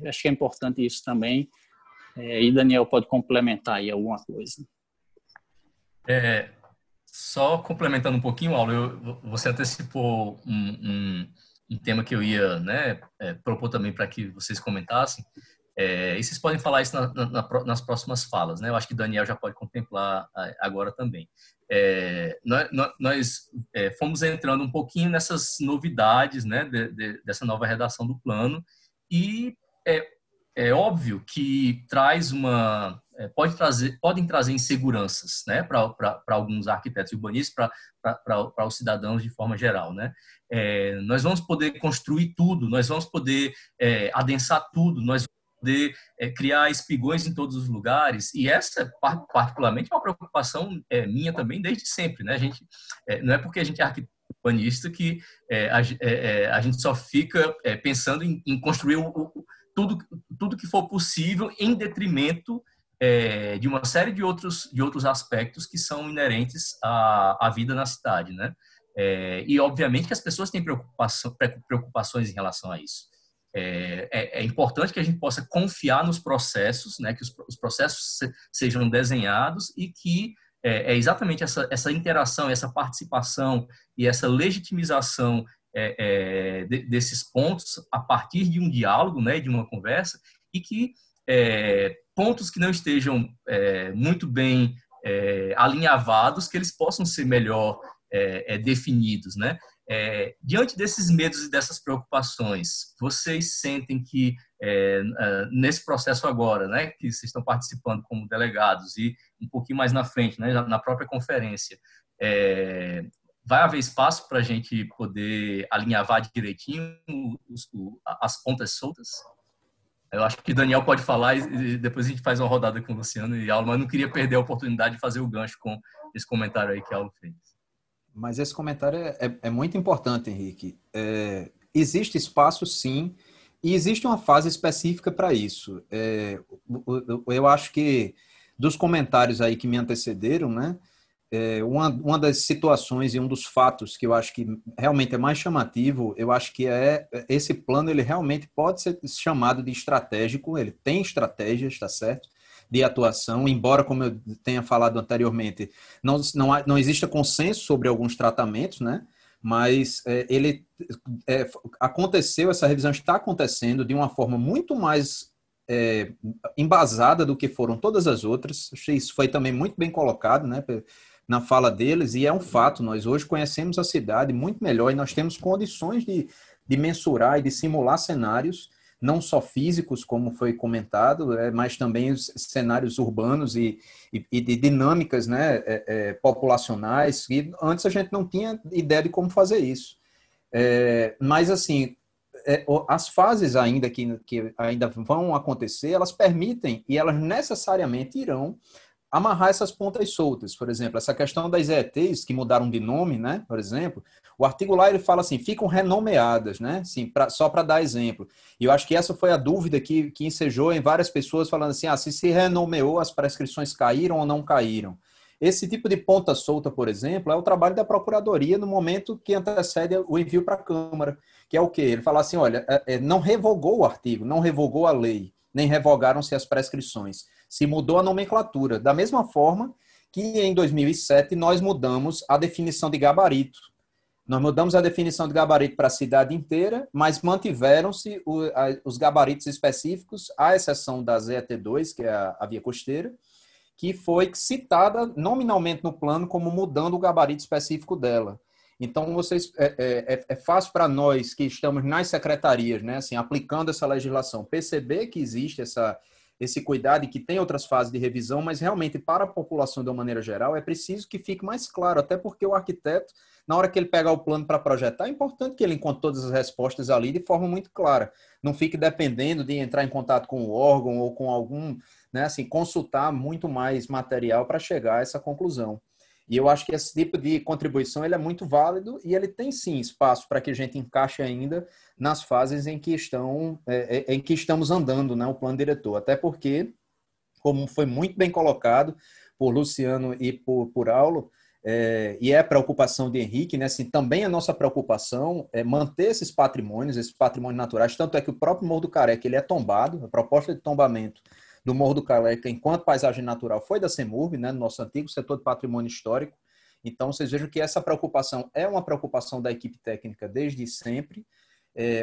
acho que é importante isso também. E Daniel pode complementar aí alguma coisa. Só complementando um pouquinho, Paulo, você antecipou um tema que eu ia, né, propor também para que vocês comentassem. E vocês podem falar isso nas próximas falas, né? Eu acho que o Daniel já pode contemplar agora também. Nós fomos entrando um pouquinho nessas novidades, né, dessa nova redação do plano, e é óbvio que podem trazer inseguranças, né, para alguns arquitetos urbanistas, para os cidadãos de forma geral, né? Nós vamos poder construir tudo, nós vamos poder adensar tudo, nós vamos poder criar espigões em todos os lugares, e essa particularmente é uma preocupação minha também desde sempre, né? A gente não é porque a gente é arquiteto urbanista que a gente só fica pensando em construir tudo que for possível em detrimento de uma série de outros aspectos que são inerentes à vida na cidade, né? E obviamente que as pessoas têm preocupações em relação a isso. É importante que a gente possa confiar nos processos, né, que os processos sejam desenhados e que exatamente essa interação, essa participação e essa legitimização desses pontos a partir de um diálogo, né, de uma conversa, e que pontos que não estejam muito bem alinhavados, que eles possam ser melhor definidos, né? Diante desses medos e dessas preocupações, vocês sentem que nesse processo agora, né, que vocês estão participando como delegados e um pouquinho mais na frente, né, na própria conferência, vai haver espaço para a gente poder alinhavar direitinho as pontas soltas? Eu acho que Daniel pode falar e depois a gente faz uma rodada com o Luciano e Aulo, mas não queria perder a oportunidade de fazer o gancho com esse comentário aí que a Aulo fez. Mas esse comentário é muito importante, Henrique. Existe espaço, sim, e existe uma fase específica para isso. Eu acho que dos comentários aí que me antecederam, né, uma das situações e um dos fatos que eu acho que realmente é mais chamativo, eu acho que esse plano, ele realmente pode ser chamado de estratégico, ele tem estratégias, tá certo? De atuação, embora, como eu tenha falado anteriormente, não exista consenso sobre alguns tratamentos, né? Mas aconteceu, essa revisão está acontecendo de uma forma muito mais embasada do que foram todas as outras. Achei isso foi também muito bem colocado, né, na fala deles, e é um fato, nós hoje conhecemos a cidade muito melhor e nós temos condições de mensurar e de simular cenários, não só físicos, como foi comentado, mas também os cenários urbanos e de dinâmicas, né, populacionais, e antes a gente não tinha ideia de como fazer isso. Mas, assim, as fases ainda que ainda vão acontecer, elas permitem e elas necessariamente irão amarrar essas pontas soltas. Por exemplo, essa questão das ETs que mudaram de nome, né? Por exemplo, O artigo lá ele fala assim, ficam renomeadas, né? Assim, só para dar exemplo. E eu acho que essa foi a dúvida que ensejou em várias pessoas falando assim, se renomeou, as prescrições caíram ou não caíram. Esse tipo de ponta solta, por exemplo, é o trabalho da Procuradoria no momento que antecede o envio para a Câmara, que é o quê? Ele fala assim, olha, não revogou o artigo, não revogou a lei, nem revogaram-se as prescrições. Se mudou a nomenclatura. Da mesma forma que em 2007 nós mudamos a definição de gabarito. Nós mudamos a definição de gabarito para a cidade inteira, mas mantiveram-se os gabaritos específicos, à exceção da ZET2, que é a via costeira, que foi citada nominalmente no plano como mudando o gabarito específico dela. Então, é fácil para nós que estamos nas secretarias, né, assim, aplicando essa legislação, perceber que existe esse cuidado e que tem outras fases de revisão, mas realmente para a população de uma maneira geral é preciso que fique mais claro, até porque o arquiteto, na hora que ele pegar o plano para projetar, é importante que ele encontre todas as respostas ali de forma muito clara. Não fique dependendo de entrar em contato com o órgão ou com algum, né, assim, consultar muito mais material para chegar a essa conclusão. E eu acho que esse tipo de contribuição ele é muito válido e ele tem sim espaço para que a gente encaixe ainda nas fases em que estamos andando, né, o plano diretor. Até porque, como foi muito bem colocado por Luciano e por Aulo, e é a preocupação de Henrique, né, assim, também a nossa preocupação é manter esses patrimônios naturais, tanto é que o próprio Morro do Careca ele é tombado, a proposta de tombamento do Morro do Careca enquanto paisagem natural foi da CEMURB, né, no nosso antigo setor de patrimônio histórico. Então, vocês vejam que essa preocupação é uma preocupação da equipe técnica desde sempre.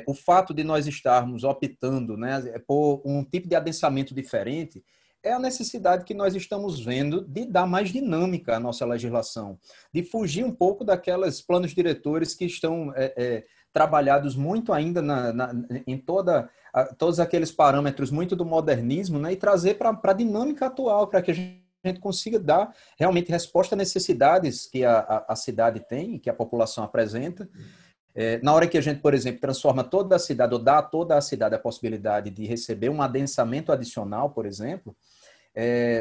O fato de nós estarmos optando, né, por um tipo de adensamento diferente é a necessidade que nós estamos vendo de dar mais dinâmica à nossa legislação, de fugir um pouco daquelas planos diretores que estão trabalhados muito ainda em todos aqueles parâmetros muito do modernismo, né, e trazer para a dinâmica atual, para que a gente consiga dar realmente resposta a necessidades que a cidade tem, que a população apresenta. Na hora que a gente, por exemplo, transforma toda a cidade, ou dá a toda a cidade a possibilidade de receber um adensamento adicional, por exemplo,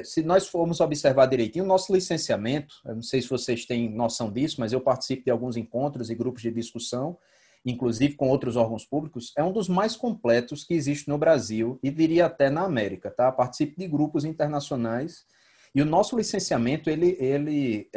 se nós formos observar direitinho, o nosso licenciamento, eu não sei se vocês têm noção disso, mas eu participo de alguns encontros e grupos de discussão, inclusive com outros órgãos públicos, é um dos mais completos que existe no Brasil e diria até na América, tá? Participo de grupos internacionais e o nosso licenciamento, ele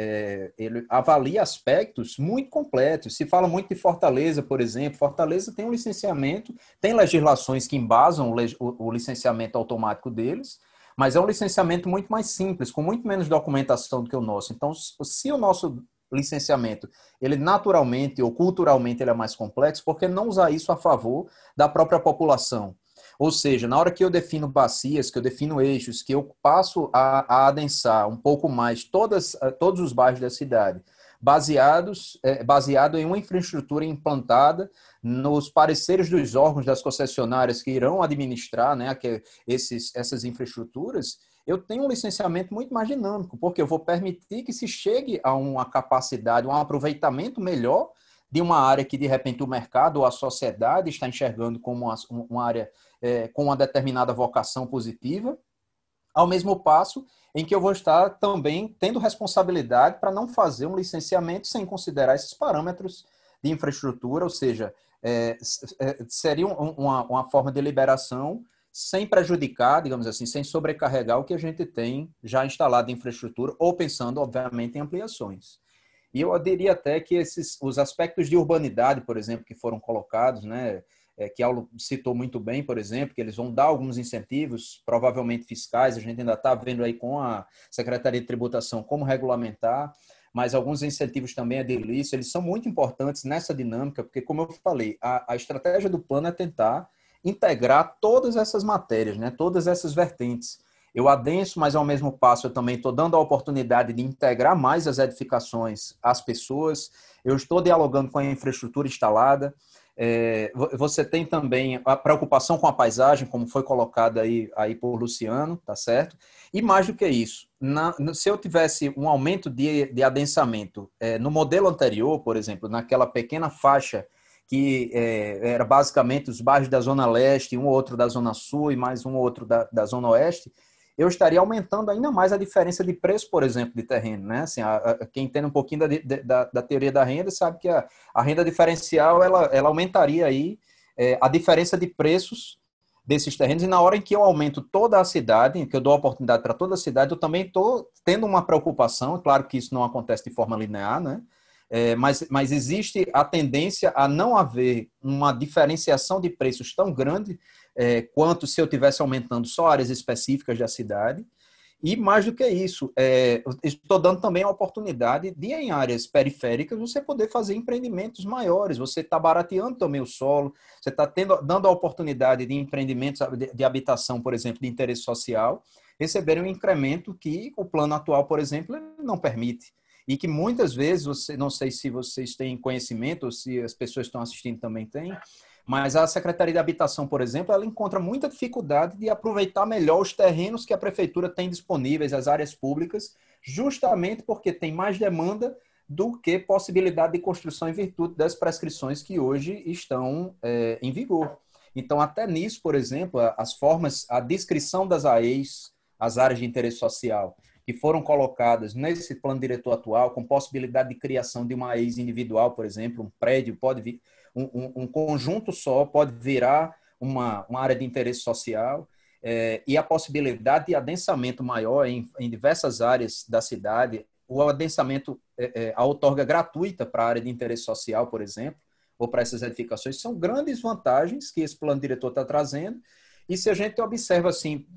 avalia aspectos muito completos. Se fala muito de Fortaleza, por exemplo. Fortaleza tem um licenciamento, tem legislações que embasam o licenciamento automático deles, mas é um licenciamento muito mais simples, com muito menos documentação do que o nosso. Então, se o nosso licenciamento, ele naturalmente ou culturalmente ele é mais complexo, por que não usar isso a favor da própria população? Ou seja, na hora que eu defino bacias, que eu defino eixos, que eu passo a adensar um pouco mais todos os bairros da cidade, baseado em uma infraestrutura implantada nos pareceres dos órgãos das concessionárias que irão administrar, né, essas infraestruturas, eu tenho um licenciamento muito mais dinâmico, porque eu vou permitir que se chegue a uma capacidade, um aproveitamento melhor de uma área que, de repente, o mercado ou a sociedade está enxergando como uma área com uma determinada vocação positiva, ao mesmo passo em que eu vou estar também tendo responsabilidade para não fazer um licenciamento sem considerar esses parâmetros de infraestrutura, ou seja, seria uma forma de liberação sem prejudicar, digamos assim, sem sobrecarregar o que a gente tem já instalado em infraestrutura, ou pensando, obviamente, em ampliações. E eu diria até que os aspectos de urbanidade, por exemplo, que foram colocados, né, que Aulo citou muito bem, por exemplo, que eles vão dar alguns incentivos, provavelmente fiscais, a gente ainda está vendo aí com a Secretaria de Tributação como regulamentar, mas alguns incentivos também edilícios, eles são muito importantes nessa dinâmica, porque, como eu falei, a estratégia do plano é tentar integrar todas essas matérias, né, todas essas vertentes. Eu adenso, mas ao mesmo passo eu também estou dando a oportunidade de integrar mais as edificações às pessoas, eu estou dialogando com a infraestrutura instalada. Você tem também a preocupação com a paisagem, como foi colocado aí por Luciano, tá certo? E mais do que isso, se eu tivesse um aumento de adensamento no modelo anterior, por exemplo, naquela pequena faixa que era basicamente os bairros da Zona Leste, um ou outro da Zona Sul e mais um ou outro da Zona Oeste, eu estaria aumentando ainda mais a diferença de preço, por exemplo, de terreno, né? Assim, quem entende um pouquinho da teoria da renda sabe que a renda diferencial, ela aumentaria aí a diferença de preços desses terrenos, e na hora em que eu aumento toda a cidade, em que eu dou oportunidade para toda a cidade, eu também estou tendo uma preocupação, claro que isso não acontece de forma linear, né? Mas existe a tendência a não haver uma diferenciação de preços tão grande quanto se eu tivesse aumentando só áreas específicas da cidade. E mais do que isso, estou dando também a oportunidade de, em áreas periféricas, você poder fazer empreendimentos maiores, você está barateando também o solo, você está dando a oportunidade de empreendimentos de habitação, por exemplo, de interesse social, receberem um incremento que o plano atual, por exemplo, não permite. E que muitas vezes, não sei se vocês têm conhecimento, ou se as pessoas que estão assistindo também têm, mas a Secretaria de Habitação, por exemplo, ela encontra muita dificuldade de aproveitar melhor os terrenos que a prefeitura tem disponíveis, as áreas públicas, justamente porque tem mais demanda do que possibilidade de construção em virtude das prescrições que hoje estão em vigor. Então, até nisso, por exemplo, as formas, a descrição das AEs, as áreas de interesse social, que foram colocadas nesse plano diretor atual, com possibilidade de criação de uma AES individual, por exemplo, um prédio pode vir, um conjunto só pode virar uma área de interesse social, e a possibilidade de adensamento maior em diversas áreas da cidade, o adensamento, a outorga gratuita para a área de interesse social, por exemplo, ou para essas edificações, são grandes vantagens que esse plano diretor está trazendo. E se a gente observa assim,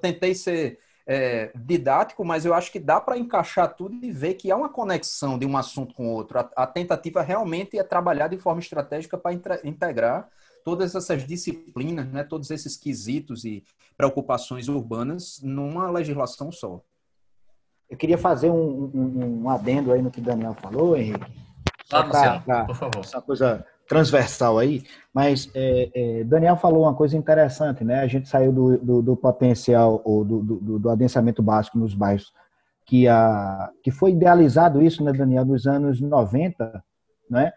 tentei ser didático, mas eu acho que dá para encaixar tudo e ver que há uma conexão de um assunto com o outro. A tentativa realmente é trabalhar de forma estratégica para integrar todas essas disciplinas, né, todos esses quesitos e preocupações urbanas numa legislação só. Eu queria fazer um adendo aí no que o Daniel falou, Henrique, só Luciano, para por favor. essa coisa transversal aí, mas Daniel falou uma coisa interessante, né? A gente saiu do potencial ou do adensamento básico nos bairros que foi idealizado isso, né, Daniel, nos anos 90, né?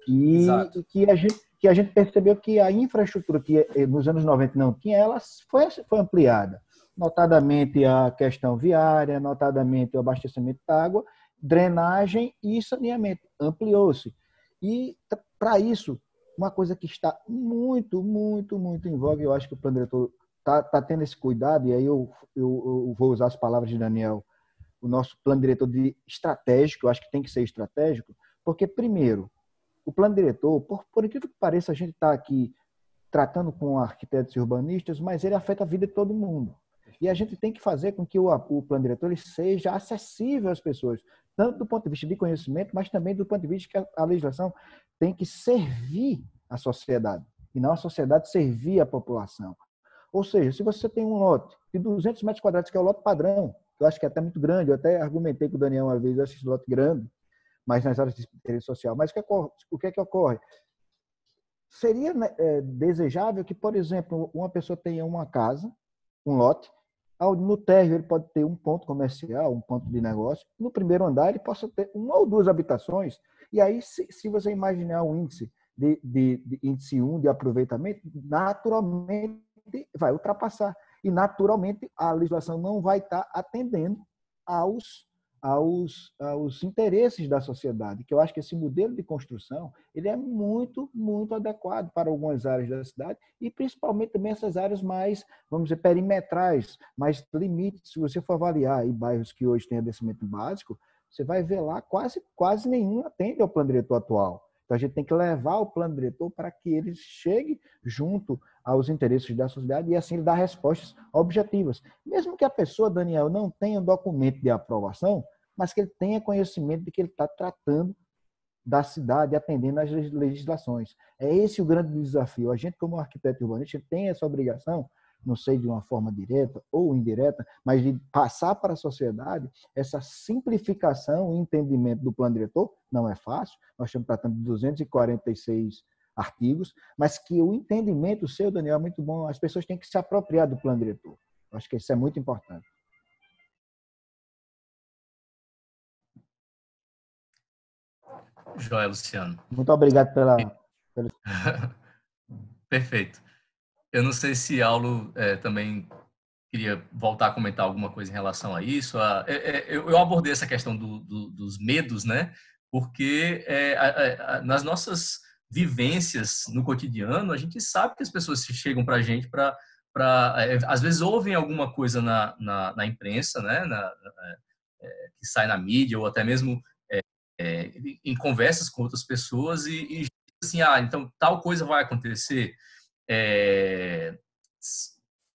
E que a gente percebeu que a infraestrutura que nos anos 90 não tinha, ela foi ampliada. Notadamente a questão viária, notadamente o abastecimento de água, drenagem e saneamento. Ampliou-se. E para isso, uma coisa que está muito, muito, muito em voga, eu acho que o plano diretor está tendo esse cuidado, e aí eu vou usar as palavras de Daniel, o nosso plano diretor de estratégico, eu acho que tem que ser estratégico, porque, primeiro, o plano diretor, por incrível que pareça, a gente está aqui tratando com arquitetos e urbanistas, mas ele afeta a vida de todo mundo. E a gente tem que fazer com que o plano diretor ele seja acessível às pessoas, tanto do ponto de vista de conhecimento, mas também do ponto de vista que a legislação tem que servir a sociedade, e não a sociedade servir a população. Ou seja, se você tem um lote de 200 metros quadrados, que é o lote padrão, que eu acho que é até muito grande, eu até argumentei com o Daniel uma vez, esse lote grande, mas nas áreas de interesse social. Mas o que é que ocorre? Seria desejável que, por exemplo, uma pessoa tenha uma casa, um lote, no térreo ele pode ter um ponto comercial, um ponto de negócio, no primeiro andar ele possa ter uma ou duas habitações, e aí se você imaginar um índice de índice 1 de aproveitamento, naturalmente vai ultrapassar, e naturalmente a legislação não vai estar atendendo aos interesses da sociedade, que eu acho que esse modelo de construção ele é muito, muito adequado para algumas áreas da cidade e principalmente também essas áreas mais, vamos dizer, perimetrais, mais limites. Se você for avaliar aí bairros que hoje têm adensamento básico, você vai ver lá quase nenhum atende ao plano diretor atual. Então, a gente tem que levar o plano diretor para que ele chegue junto aos interesses da sociedade e assim ele dá respostas objetivas. Mesmo que a pessoa, Daniel, não tenha um documento de aprovação, mas que ele tenha conhecimento de que ele está tratando da cidade, atendendo às legislações. É esse o grande desafio. A gente, como arquiteto urbanista, tem essa obrigação, não sei de uma forma direta ou indireta, mas de passar para a sociedade essa simplificação e entendimento do plano diretor. Não é fácil, nós estamos tratando de 246 artigos, mas que o entendimento seu, Daniel, é muito bom. As pessoas têm que se apropriar do plano diretor. Eu acho que isso é muito importante. Joia, Luciano. Muito obrigado pela... Perfeito. Eu não sei se Aulo também queria voltar a comentar alguma coisa em relação a isso. Eu abordei essa questão dos medos, né? Porque nas nossas vivências no cotidiano, a gente sabe que as pessoas chegam para a gente às vezes ouvem alguma coisa na imprensa, né? Que sai na mídia, ou até mesmo em conversas com outras pessoas e assim, então tal coisa vai acontecer.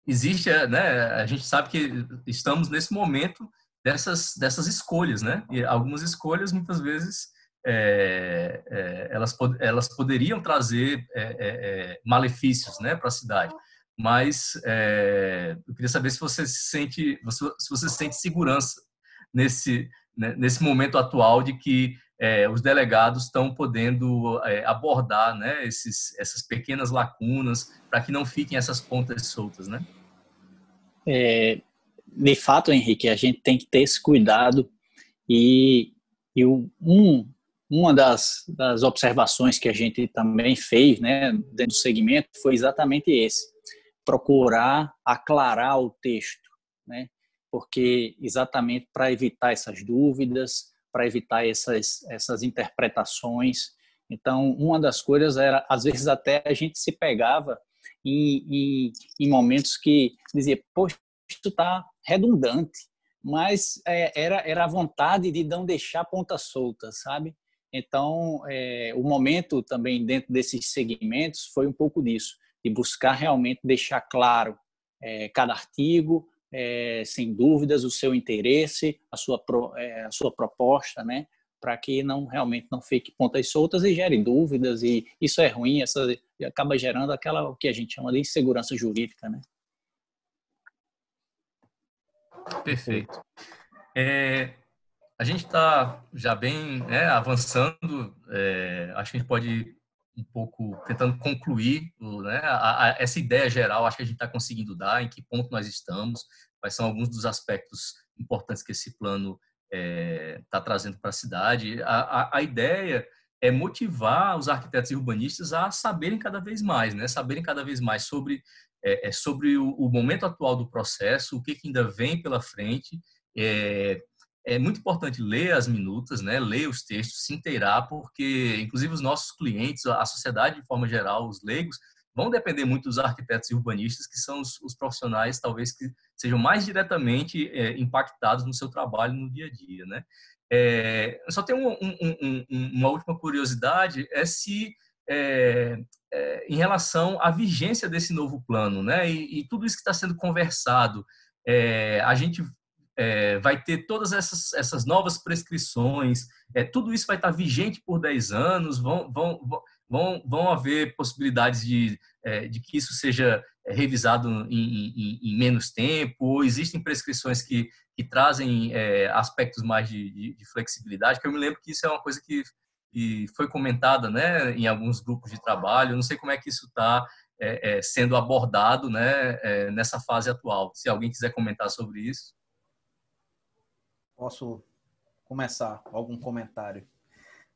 Existe, né? A gente sabe que estamos nesse momento dessas escolhas, né? E algumas escolhas muitas vezes elas poderiam trazer malefícios, né, para a cidade. Mas eu queria saber se você se você sente segurança nesse momento atual de que os delegados estão podendo abordar, né, essas pequenas lacunas para que não fiquem essas pontas soltas, né? De fato, Henrique, a gente tem que ter esse cuidado e uma das observações que a gente também fez, né, dentro do segmento foi exatamente esse: procurar aclarar o texto, né? Porque exatamente para evitar essas dúvidas, para evitar essas interpretações. Então, uma das coisas era, às vezes até a gente se pegava em momentos que dizia, poxa, isso está redundante, mas era a vontade de não deixar ponta solta, sabe? Então, o momento também dentro desses segmentos foi um pouco disso, de buscar realmente deixar claro cada artigo, sem dúvidas, o seu interesse, a sua proposta, né? Para que realmente não fique pontas soltas e gere dúvidas, e isso é ruim, e acaba gerando o que a gente chama de insegurança jurídica, né? Perfeito. A gente está já bem avançando, acho que a gente pode um pouco tentando concluir, né, essa ideia geral, acho que a gente está conseguindo dar, em que ponto nós estamos, quais são alguns dos aspectos importantes que esse plano está trazendo para a cidade. A ideia é motivar os arquitetos e urbanistas a saberem cada vez mais, né, sobre o momento atual do processo, o que ainda vem pela frente. É muito importante ler as minutas, né? Ler os textos, se inteirar, porque, inclusive, os nossos clientes, a sociedade de forma geral, os leigos, vão depender muito dos arquitetos e urbanistas, que são os profissionais, talvez, que sejam mais diretamente impactados no seu trabalho no dia a dia, né? Eu só tenho uma última curiosidade, em relação à vigência desse novo plano, né? E tudo isso que está sendo conversado, a gente vai ter todas essas novas prescrições, tudo isso vai estar vigente por 10 anos, vão haver possibilidades de que isso seja revisado em menos tempo, ou existem prescrições que trazem aspectos mais de flexibilidade, que eu me lembro que isso é uma coisa que foi comentada, né, em alguns grupos de trabalho. Eu não sei como é que isso está sendo abordado, né, nessa fase atual. Se alguém quiser comentar sobre isso. Posso começar algum comentário?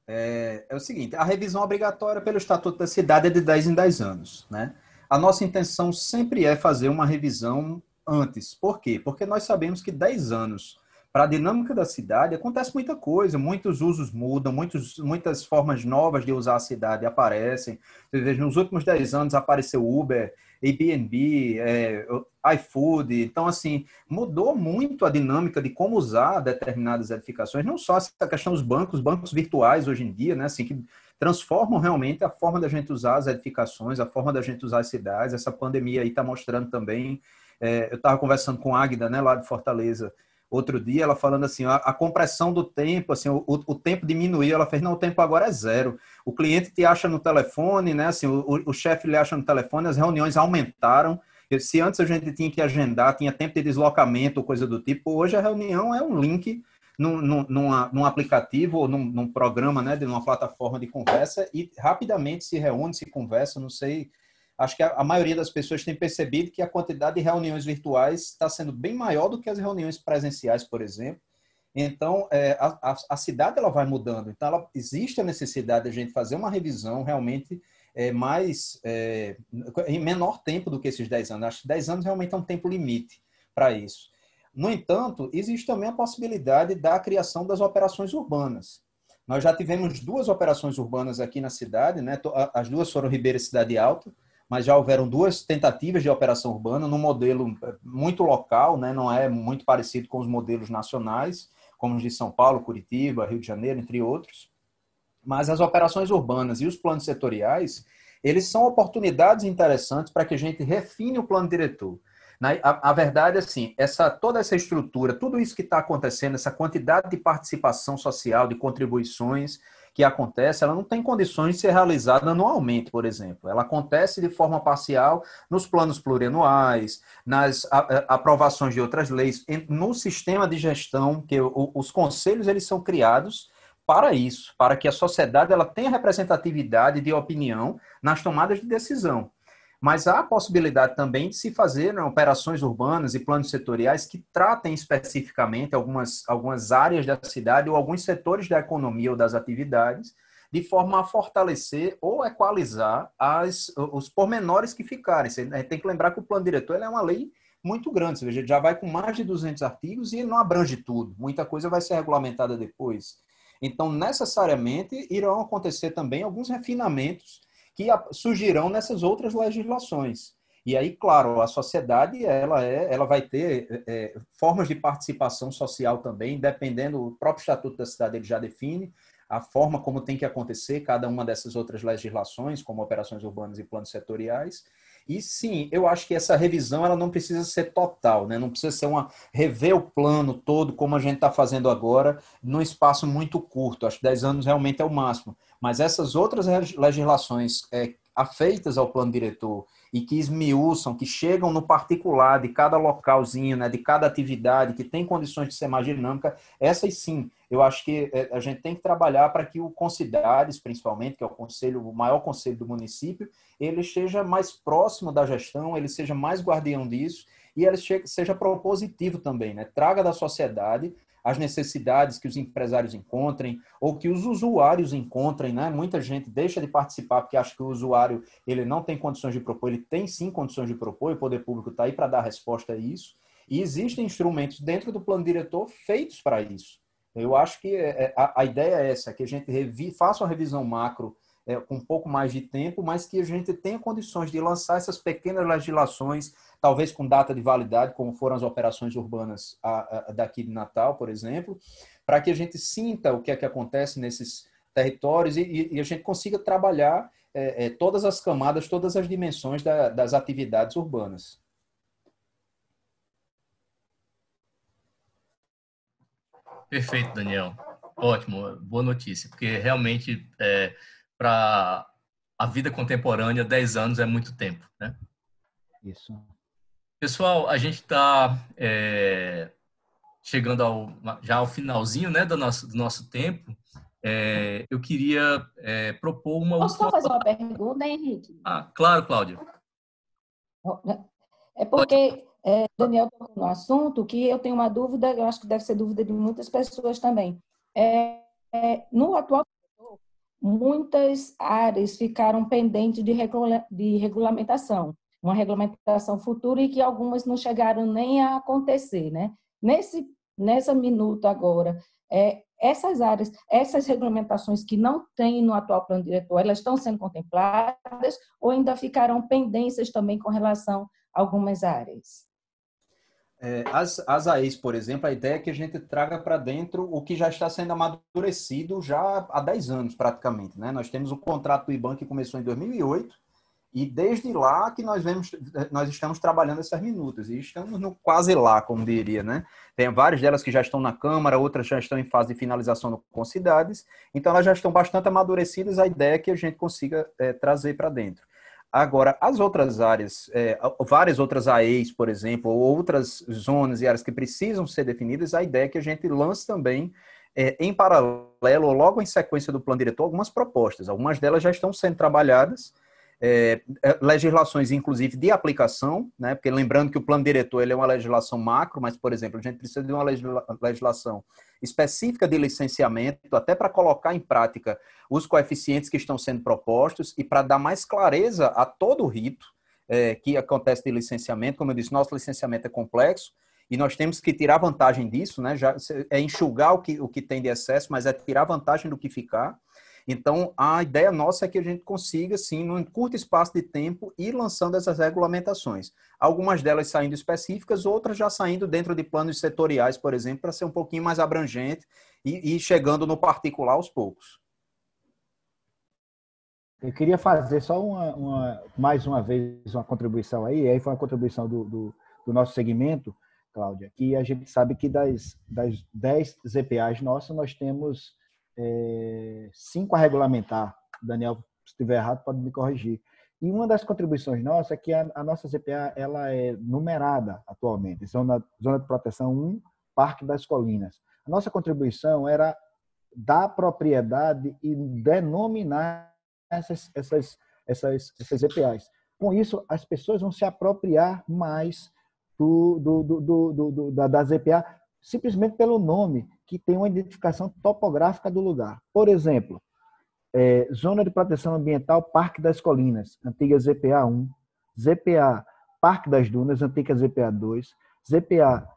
É o seguinte, a revisão obrigatória pelo Estatuto da Cidade é de 10 em 10 anos, né? A nossa intenção sempre é fazer uma revisão antes. Por quê? Porque nós sabemos que 10 anos para a dinâmica da cidade acontece muita coisa, muitos usos mudam, muitas formas novas de usar a cidade aparecem. Você veja, nos últimos 10 anos apareceu Uber, Airbnb, iFood. Então, assim, mudou muito a dinâmica de como usar determinadas edificações, não só essa questão dos bancos virtuais hoje em dia, né, assim, que transformam realmente a forma da gente usar as edificações, a forma da gente usar as cidades. Essa pandemia aí está mostrando também. Eu estava conversando com a Águida, né, lá de Fortaleza, outro dia, ela falando assim, a compressão do tempo, assim, o tempo diminuiu. Ela fez, não, o tempo agora é zero. O cliente te acha no telefone, né? Assim, o chefe lhe acha no telefone, as reuniões aumentaram. Se antes a gente tinha que agendar, tinha tempo de deslocamento ou coisa do tipo, hoje a reunião é um link num aplicativo ou num programa, né? Numa plataforma de conversa, e rapidamente se reúne, se conversa, não sei. Acho que a maioria das pessoas tem percebido que a quantidade de reuniões virtuais está sendo bem maior do que as reuniões presenciais, por exemplo. Então, a cidade ela vai mudando. Então, existe a necessidade de a gente fazer uma revisão realmente em menor tempo do que esses 10 anos. Acho que 10 anos realmente é um tempo limite. para isso. No entanto, existe também a possibilidade da criação das operações urbanas. Nós já tivemos 2 operações urbanas aqui na cidade, né? As 2 foram Ribeira e Cidade Alta, mas já houveram 2 tentativas de operação urbana num modelo muito local, né? Não é muito parecido com os modelos nacionais, como os de São Paulo, Curitiba, Rio de Janeiro, entre outros. Mas as operações urbanas e os planos setoriais, eles são oportunidades interessantes para que a gente refine o plano diretor. A verdade é assim, toda essa estrutura, tudo isso que está acontecendo, essa quantidade de participação social, de contribuições que acontece, ela não tem condições de ser realizada anualmente, por exemplo. Ela acontece de forma parcial nos planos plurianuais, nas aprovações de outras leis, no sistema de gestão, que os conselhos eles são criados para isso, para que a sociedade ela tenha representatividade de opinião nas tomadas de decisão. Mas há a possibilidade também de se fazer, né, operações urbanas e planos setoriais que tratem especificamente algumas áreas da cidade ou alguns setores da economia ou das atividades, de forma a fortalecer ou equalizar os pormenores que ficarem. A gente tem que lembrar que o plano diretor é uma lei muito grande, ou seja, já vai com mais de 200 artigos e ele não abrange tudo. Muita coisa vai ser regulamentada depois. Então, necessariamente, irão acontecer também alguns refinamentos que surgirão nessas outras legislações. E aí, claro, a sociedade ela vai ter formas de participação social também, dependendo, o próprio Estatuto da Cidade ele já define a forma como tem que acontecer cada uma dessas outras legislações, como operações urbanas e planos setoriais. E sim, eu acho que essa revisão ela não precisa ser total, né? Não precisa ser rever o plano todo, como a gente está fazendo agora, num espaço muito curto. Acho que 10 anos realmente é o máximo. Mas essas outras legislações afeitas ao plano diretor e que esmiuçam, que chegam no particular de cada localzinho, né, de cada atividade, que tem condições de ser mais dinâmica, essas sim, eu acho que a gente tem que trabalhar para que o Concidades, principalmente, que é o maior conselho do município, ele esteja mais próximo da gestão, ele seja mais guardião disso e ele seja propositivo também, né? Traga da sociedade as necessidades que os empresários encontrem ou que os usuários encontrem, né? Muita gente deixa de participar porque acha que o usuário ele não tem condições de propor, ele tem sim condições de propor e o poder público está aí para dar resposta a isso. E existem instrumentos dentro do plano diretor feitos para isso. Eu acho que a ideia é essa, que a gente faça uma revisão macro com um pouco mais de tempo, mas que a gente tenha condições de lançar essas pequenas legislações, talvez com data de validade, como foram as operações urbanas daqui de Natal, por exemplo, para que a gente sinta o que é que acontece nesses territórios e a gente consiga trabalhar todas as camadas, todas as dimensões das atividades urbanas. Perfeito, Daniel. Ótimo, boa notícia, porque realmente para a vida contemporânea, 10 anos é muito tempo, né? Isso. Pessoal, a gente está chegando já ao finalzinho, né, do nosso tempo. Eu queria propor uma Posso última... só fazer uma pergunta, Henrique? Claro, Cláudia. É porque Daniel tocou no assunto que eu tenho uma dúvida, eu acho que deve ser dúvida de muitas pessoas também. No atual muitas áreas ficaram pendentes de regulamentação, uma regulamentação futura e que algumas não chegaram nem a acontecer, né? Nessa minuta agora, essas áreas, essas regulamentações que não tem no atual plano diretor, elas estão sendo contempladas ou ainda ficarão pendências também com relação a algumas áreas? As AEs, por exemplo, a ideia é que a gente traga para dentro o que já está sendo amadurecido já há 10 anos, praticamente, né? Nós temos o contrato do IBAN que começou em 2008 e desde lá que nós estamos trabalhando essas minutas e estamos no quase lá, como diria, né? Tem várias delas que já estão na Câmara, outras já estão em fase de finalização no Concidades, então elas já estão bastante amadurecidas, a ideia é que a gente consiga trazer para dentro. Agora, as outras áreas, várias outras AEs, por exemplo, ou outras zonas e áreas que precisam ser definidas, a ideia é que a gente lance também, em paralelo, ou logo em sequência do plano diretor, algumas propostas. Algumas delas já estão sendo trabalhadas, legislações, inclusive, de aplicação, né? Porque lembrando que o plano diretor ele é uma legislação macro, mas, por exemplo, a gente precisa de uma legislação específica de licenciamento, até para colocar em prática os coeficientes que estão sendo propostos e para dar mais clareza a todo o rito. que acontece de licenciamento. Como eu disse, nosso licenciamento é complexo e nós temos que tirar vantagem disso, né? Já é enxugar o que tem de excesso, mas é tirar vantagem do que ficar. Então, a ideia nossa é que a gente consiga, sim, num curto espaço de tempo, ir lançando essas regulamentações. Algumas delas saindo específicas, outras já saindo dentro de planos setoriais, por exemplo, para ser um pouquinho mais abrangente e chegando no particular aos poucos. Eu queria fazer só mais uma vez uma contribuição aí foi uma contribuição do nosso segmento, Cláudia, que a gente sabe que das 10 ZPAs nossas, nós temos 5 a regulamentar. Daniel, se estiver errado, pode me corrigir. E uma das contribuições nossas é que a nossa ZPA ela é numerada atualmente. Zona de Proteção 1, Parque das Colinas. A nossa contribuição era dar propriedade e denominar essas ZPAs. Com isso, as pessoas vão se apropriar mais da ZPA simplesmente pelo nome, que tem uma identificação topográfica do lugar. Por exemplo, Zona de Proteção Ambiental Parque das Colinas, antiga ZPA 1, ZPA Parque das Dunas, antiga ZPA 2, ZPA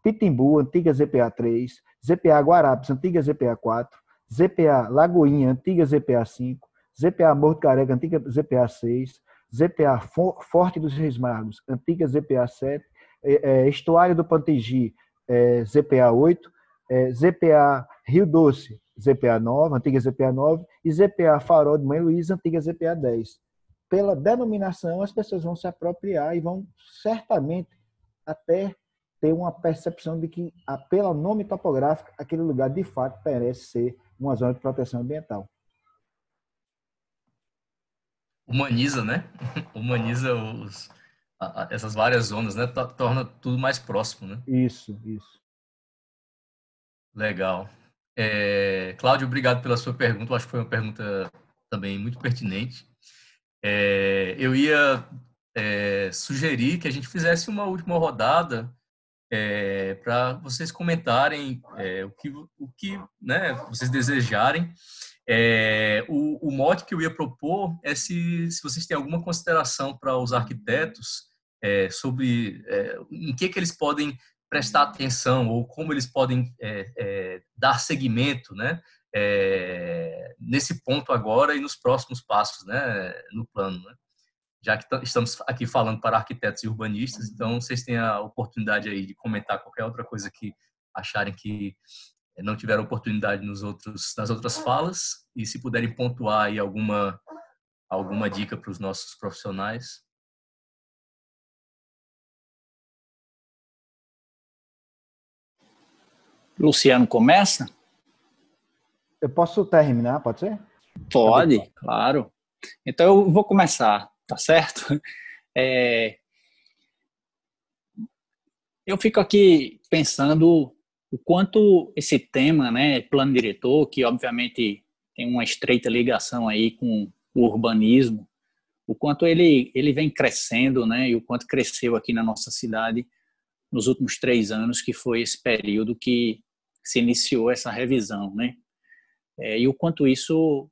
Pitimbu, antiga ZPA 3, ZPA Guarapes, antiga ZPA 4, ZPA Lagoinha, antiga ZPA 5, ZPA Morro do Careca, antiga ZPA 6, ZPA Forte dos Reis Magos, antiga ZPA 7, Estuário do Pantegi, ZPA 8, ZPA Rio Doce, ZPA 9, antiga ZPA 9, e ZPA Farol de Mãe Luísa, antiga ZPA 10. Pela denominação, as pessoas vão se apropriar e vão certamente até ter uma percepção de que, pelo nome topográfico, aquele lugar de fato merece ser uma zona de proteção ambiental. Humaniza, né? Humaniza essas várias zonas, né? Torna tudo mais próximo, né? Isso. Legal. Cláudio, obrigado pela sua pergunta. Eu acho que foi uma pergunta também muito pertinente. Eu ia sugerir que a gente fizesse uma última rodada para vocês comentarem o que né, vocês desejarem. O mote que eu ia propor é se vocês têm alguma consideração para os arquitetos sobre em que eles podem prestar atenção ou como eles podem dar seguimento, né, nesse ponto agora e nos próximos passos, né, no plano, né? Já que estamos aqui falando para arquitetos e urbanistas, então vocês têm a oportunidade aí de comentar qualquer outra coisa que acharem que não tiveram oportunidade nas outras falas, e se puderem pontuar aí alguma dica para os nossos profissionais. Luciano começa? Eu posso terminar, pode ser? Pode, claro. Então eu vou começar, tá certo? Eu fico aqui pensando o quanto esse tema, né, plano diretor, que obviamente tem uma estreita ligação aí com o urbanismo, o quanto ele vem crescendo, né, e o quanto cresceu aqui na nossa cidade nos últimos 3 anos, que foi esse período que se iniciou essa revisão, né? E o quanto isso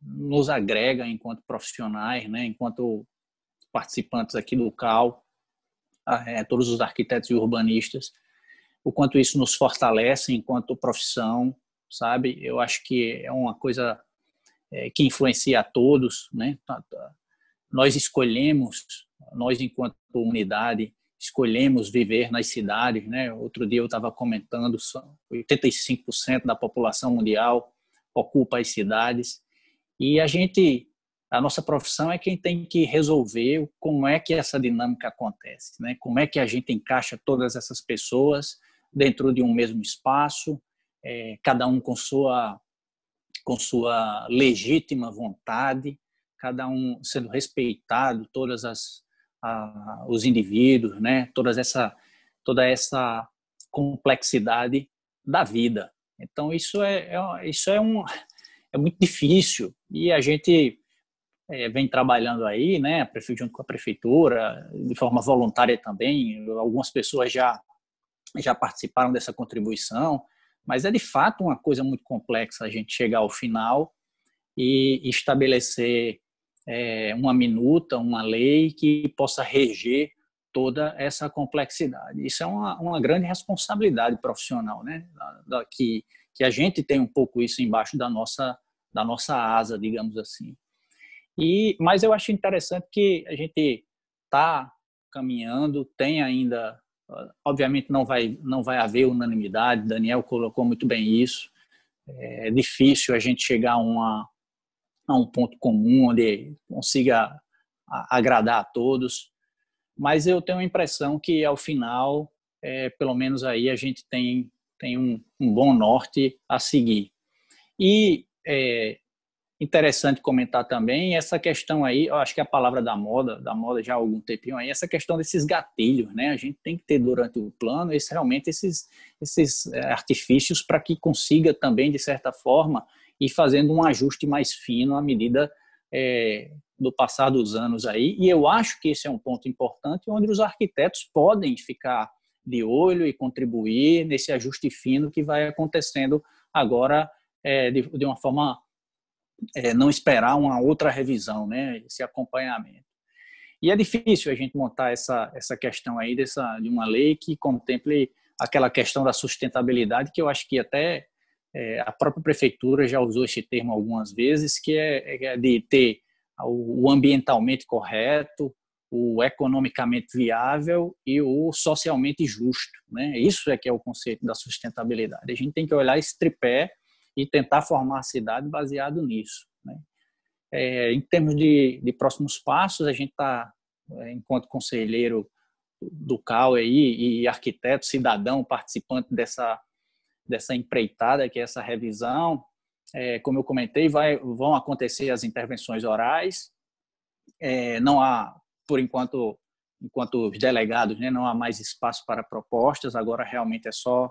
nos agrega enquanto profissionais, né, enquanto participantes aqui do CAL, todos os arquitetos e urbanistas, o quanto isso nos fortalece enquanto profissão, sabe? Eu acho que é uma coisa que influencia a todos, né? Nós enquanto unidade, escolhemos viver nas cidades, né? Outro dia eu estava comentando, 85% da população mundial ocupa as cidades, e a nossa profissão é quem tem que resolver como é que essa dinâmica acontece, né? Como é que a gente encaixa todas essas pessoas dentro de um mesmo espaço, cada um com sua legítima vontade, cada um sendo respeitado, todas os indivíduos, né? Toda essa complexidade da vida. Então isso é muito difícil, e a gente vem trabalhando aí, né, junto com a prefeitura, de forma voluntária também. Algumas pessoas já participaram dessa contribuição, mas é de fato uma coisa muito complexa a gente chegar ao final e estabelecer uma minuta, uma lei que possa reger toda essa complexidade. Isso é uma grande responsabilidade profissional, né? Que a gente tem um pouco isso embaixo da nossa asa, digamos assim. Mas eu acho interessante que a gente está caminhando, tem ainda, obviamente não vai haver unanimidade, Daniel colocou muito bem isso, é difícil a gente chegar a um ponto comum onde consiga agradar a todos, mas eu tenho a impressão que ao final, pelo menos aí a gente tem um bom norte a seguir. E interessante comentar também essa questão aí, eu acho que a palavra da moda já há algum tempinho aí, essa questão desses gatilhos, né? A gente tem que ter durante o plano realmente esses artifícios para que consiga também, de certa forma, ir fazendo um ajuste mais fino à medida do passar dos anos aí. E eu acho que esse é um ponto importante onde os arquitetos podem ficar de olho e contribuir nesse ajuste fino que vai acontecendo agora de uma forma não esperar uma outra revisão, né? Esse acompanhamento. E é difícil a gente montar essa questão aí de uma lei que contemple aquela questão da sustentabilidade, que eu acho que até a própria prefeitura já usou esse termo algumas vezes, que é de ter o ambientalmente correto, o economicamente viável e o socialmente justo, né? Isso que é o conceito da sustentabilidade. A gente tem que olhar esse tripé e tentar formar a cidade baseado nisso, né? Em termos de próximos passos, a gente está, enquanto conselheiro do CAU aí, e arquiteto, cidadão, participante dessa empreitada, que é essa revisão, como eu comentei, vão acontecer as intervenções orais, não há, por enquanto os delegados, né, não há mais espaço para propostas, agora realmente é só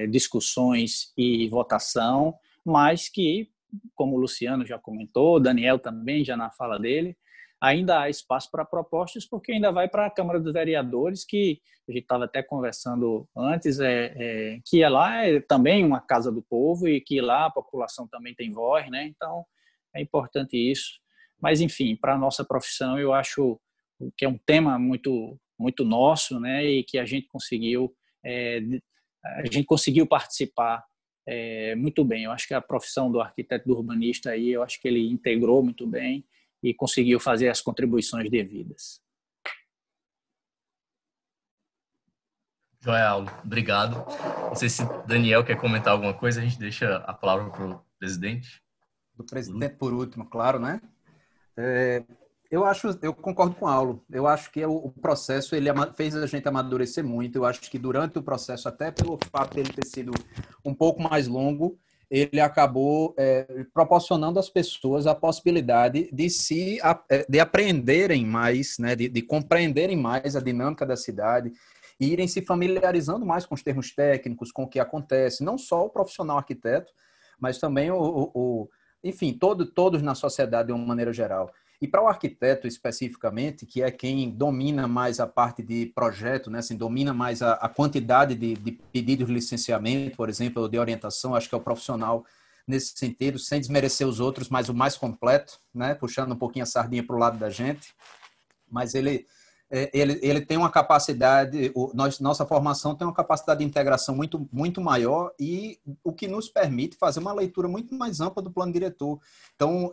discussões e votação, mas que, como o Luciano já comentou, o Daniel também, já na fala dele, ainda há espaço para propostas, porque ainda vai para a Câmara dos Vereadores, que a gente estava até conversando antes, que lá é também uma casa do povo e que lá a população também tem voz, né? Então, é importante isso. Mas, enfim, para a nossa profissão, eu acho que é um tema muito, muito nosso, né? E que a gente conseguiu participar muito bem. Eu acho que a profissão do arquiteto, do urbanista, aí, eu acho que ele integrou muito bem e conseguiu fazer as contribuições devidas. Joia, Aulo, obrigado. Não sei se Daniel quer comentar alguma coisa, a gente deixa a palavra para o presidente. Do presidente por último, claro, né? Eu concordo com o Aulo. Eu acho que o processo ele fez a gente amadurecer muito. Eu acho que durante o processo, até pelo fato dele ter sido um pouco mais longo, ele acabou proporcionando às pessoas a possibilidade de aprenderem mais, né, de compreenderem mais a dinâmica da cidade e irem se familiarizando mais com os termos técnicos, com o que acontece, não só o profissional arquiteto, mas também enfim, todos na sociedade de uma maneira geral. E para o arquiteto especificamente, que é quem domina mais a parte de projeto, né, assim, domina mais a quantidade de pedidos de licenciamento, por exemplo, de orientação, acho que é o profissional nesse sentido, sem desmerecer os outros, mas o mais completo, né, puxando um pouquinho a sardinha para o lado da gente. Mas ele tem uma capacidade, nossa formação tem uma capacidade de integração muito, muito maior e o que nos permite fazer uma leitura muito mais ampla do plano diretor. Então,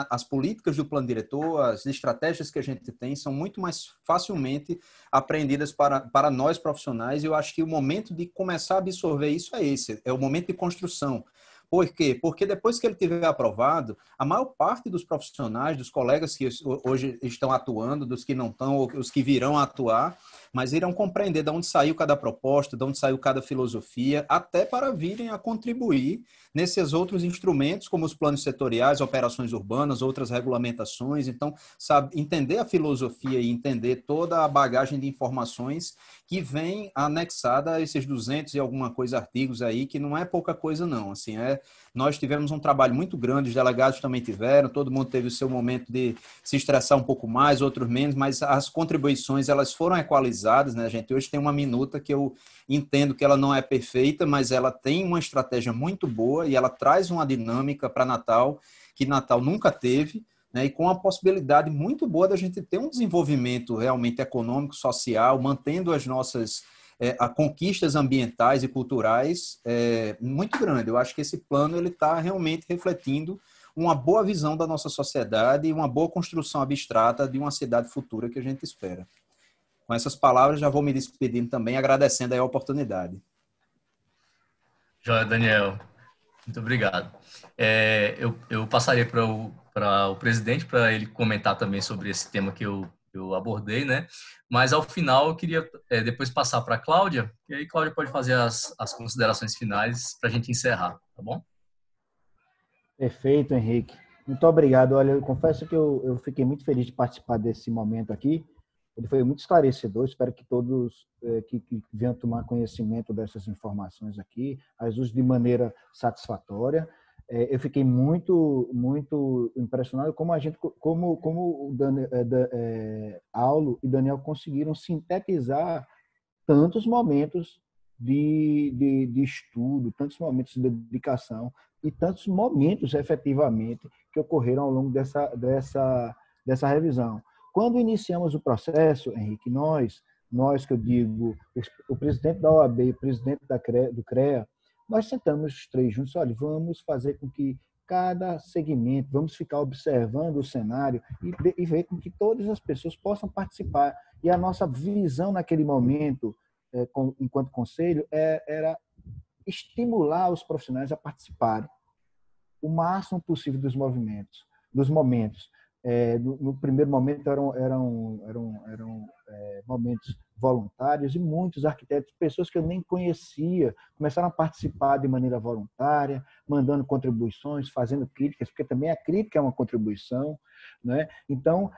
as políticas do plano diretor, as estratégias que a gente tem são muito mais facilmente aprendidas para nós profissionais e eu acho que o momento de começar a absorver isso é esse, é o momento de construção. Por quê? Porque depois que ele tiver aprovado, a maior parte dos profissionais, dos colegas que hoje estão atuando, dos que não estão, ou os que virão a atuar, mas irão compreender de onde saiu cada proposta, de onde saiu cada filosofia, até para virem a contribuir nesses outros instrumentos, como os planos setoriais, operações urbanas, outras regulamentações. Então, sabe, entender a filosofia e entender toda a bagagem de informações que vem anexada a esses 200 e alguma coisa artigos aí, que não é pouca coisa não, assim, nós tivemos um trabalho muito grande, os delegados também tiveram, todo mundo teve o seu momento de se estressar um pouco mais, outros menos, mas as contribuições, elas foram equalizadas, né, gente? Hoje tem uma minuta que eu entendo que ela não é perfeita, mas ela tem uma estratégia muito boa e ela traz uma dinâmica para Natal, que Natal nunca teve, né, e com a possibilidade muito boa da gente ter um desenvolvimento realmente econômico, social, mantendo as nossas conquistas ambientais e culturais muito grande. Eu acho que esse plano ele está realmente refletindo uma boa visão da nossa sociedade e uma boa construção abstrata de uma cidade futura que a gente espera. Com essas palavras, já vou me despedindo também, agradecendo a oportunidade. Joia, Daniel. Muito obrigado. Eu passaria para o presidente, para ele comentar também sobre esse tema que eu abordei, né? Mas, ao final, eu queria depois passar para a Cláudia, e aí Cláudia pode fazer as considerações finais para a gente encerrar, tá bom? Perfeito, Henrique. Muito obrigado. Olha, eu confesso que eu fiquei muito feliz de participar desse momento aqui. Ele foi muito esclarecedor. Espero que todos que venham tomar conhecimento dessas informações aqui, as usem de maneira satisfatória. Eu fiquei muito impressionado como o Aulo e Daniel conseguiram sintetizar tantos momentos de estudo, tantos momentos de dedicação e tantos momentos, efetivamente, que ocorreram ao longo dessa revisão. Quando iniciamos o processo, Henrique, nós que eu digo, o presidente da OAB e o presidente do CREA, nós sentamos os três juntos, olha, vamos fazer com que cada segmento, vamos ficar observando o cenário e ver com que todas as pessoas possam participar. E a nossa visão naquele momento, enquanto conselho, era estimular os profissionais a participarem o máximo possível dos momentos. No primeiro momento eram momentos voluntários e muitos arquitetos, pessoas que eu nem conhecia, começaram a participar de maneira voluntária, mandando contribuições, fazendo críticas, porque também a crítica é uma contribuição, né? Então,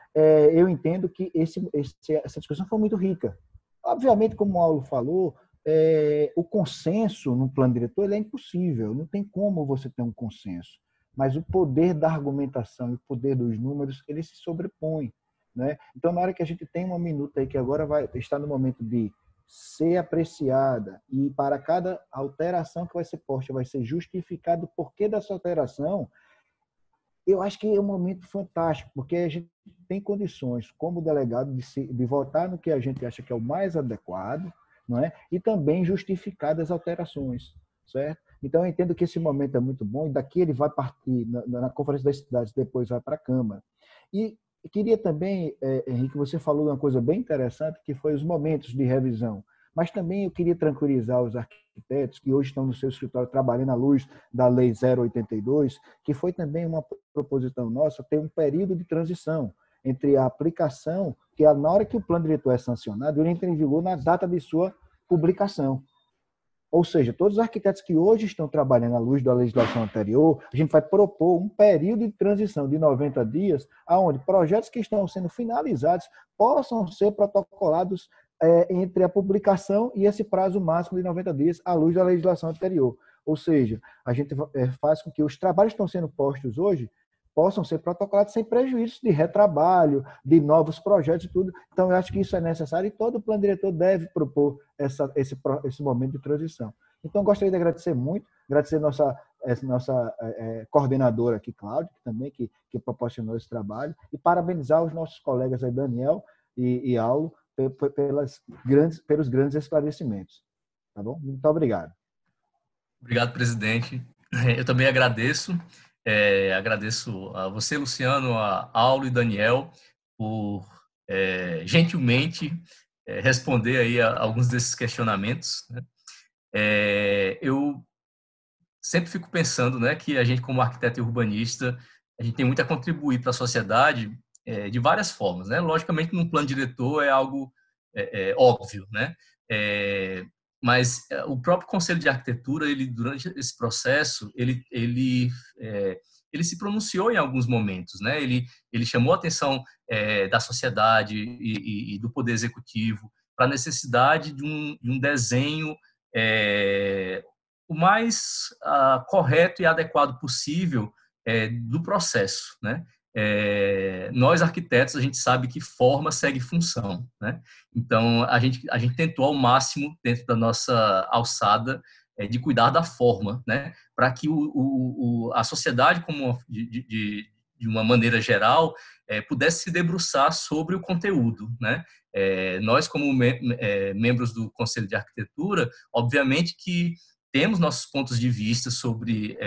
eu entendo que essa discussão foi muito rica. Obviamente, como o Aulo falou, o consenso no plano diretor ele é impossível, não tem como você ter um consenso. Mas o poder da argumentação e o poder dos números, ele se sobrepõe, né? Então, na hora que a gente tem uma minuta aí que agora vai estar no momento de ser apreciada e para cada alteração que vai ser posta vai ser justificado o porquê dessa alteração, eu acho que é um momento fantástico, porque a gente tem condições, como delegado, de votar no que a gente acha que é o mais adequado, não é? E também justificar as alterações, certo? Então, eu entendo que esse momento é muito bom, e daqui ele vai partir na Conferência das Cidades, depois vai para a Câmara. E queria também, Henrique, você falou uma coisa bem interessante, que foi os momentos de revisão. Mas também eu queria tranquilizar os arquitetos que hoje estão no seu escritório trabalhando à luz da Lei 082, que foi também uma proposição nossa, ter um período de transição entre a aplicação, que na hora que o plano diretor é sancionado, ele entra em vigor na data de sua publicação. Ou seja, todos os arquitetos que hoje estão trabalhando à luz da legislação anterior, a gente vai propor um período de transição de 90 dias, onde projetos que estão sendo finalizados possam ser protocolados entre a publicação e esse prazo máximo de 90 dias à luz da legislação anterior. Ou seja, a gente faz com que os trabalhos que estão sendo postos hoje possam ser protocolados sem prejuízo de retrabalho, de novos projetos e tudo. Então, eu acho que isso é necessário e todo plano diretor deve propor esse momento de transição. Então, gostaria de agradecer muito, agradecer nossa coordenadora aqui, Cláudia, também que proporcionou esse trabalho, e parabenizar os nossos colegas aí, Daniel e Aulo, pelos grandes esclarecimentos. Tá bom? Muito obrigado. Obrigado, presidente. Eu também agradeço. Agradeço a você, Luciano, a Aulo e Daniel, por gentilmente responder aí a alguns desses questionamentos, né? Eu sempre fico pensando, né, que a gente, como arquiteto e urbanista, a gente tem muito a contribuir para a sociedade de várias formas, né? Logicamente, num plano diretor é algo óbvio, né? Mas o próprio Conselho de Arquitetura, ele durante esse processo, ele se pronunciou em alguns momentos, né? Ele chamou a atenção da sociedade e do Poder Executivo para a necessidade de um desenho o mais correto e adequado possível do processo, né? Nós arquitetos, a gente sabe que forma segue função, né? Então a gente tentou ao máximo, dentro da nossa alçada, de cuidar da forma, né? Para que a sociedade como de de uma maneira geral, pudesse se debruçar sobre o conteúdo, né? Nós, como membros do Conselho de Arquitetura, obviamente que temos nossos pontos de vista sobre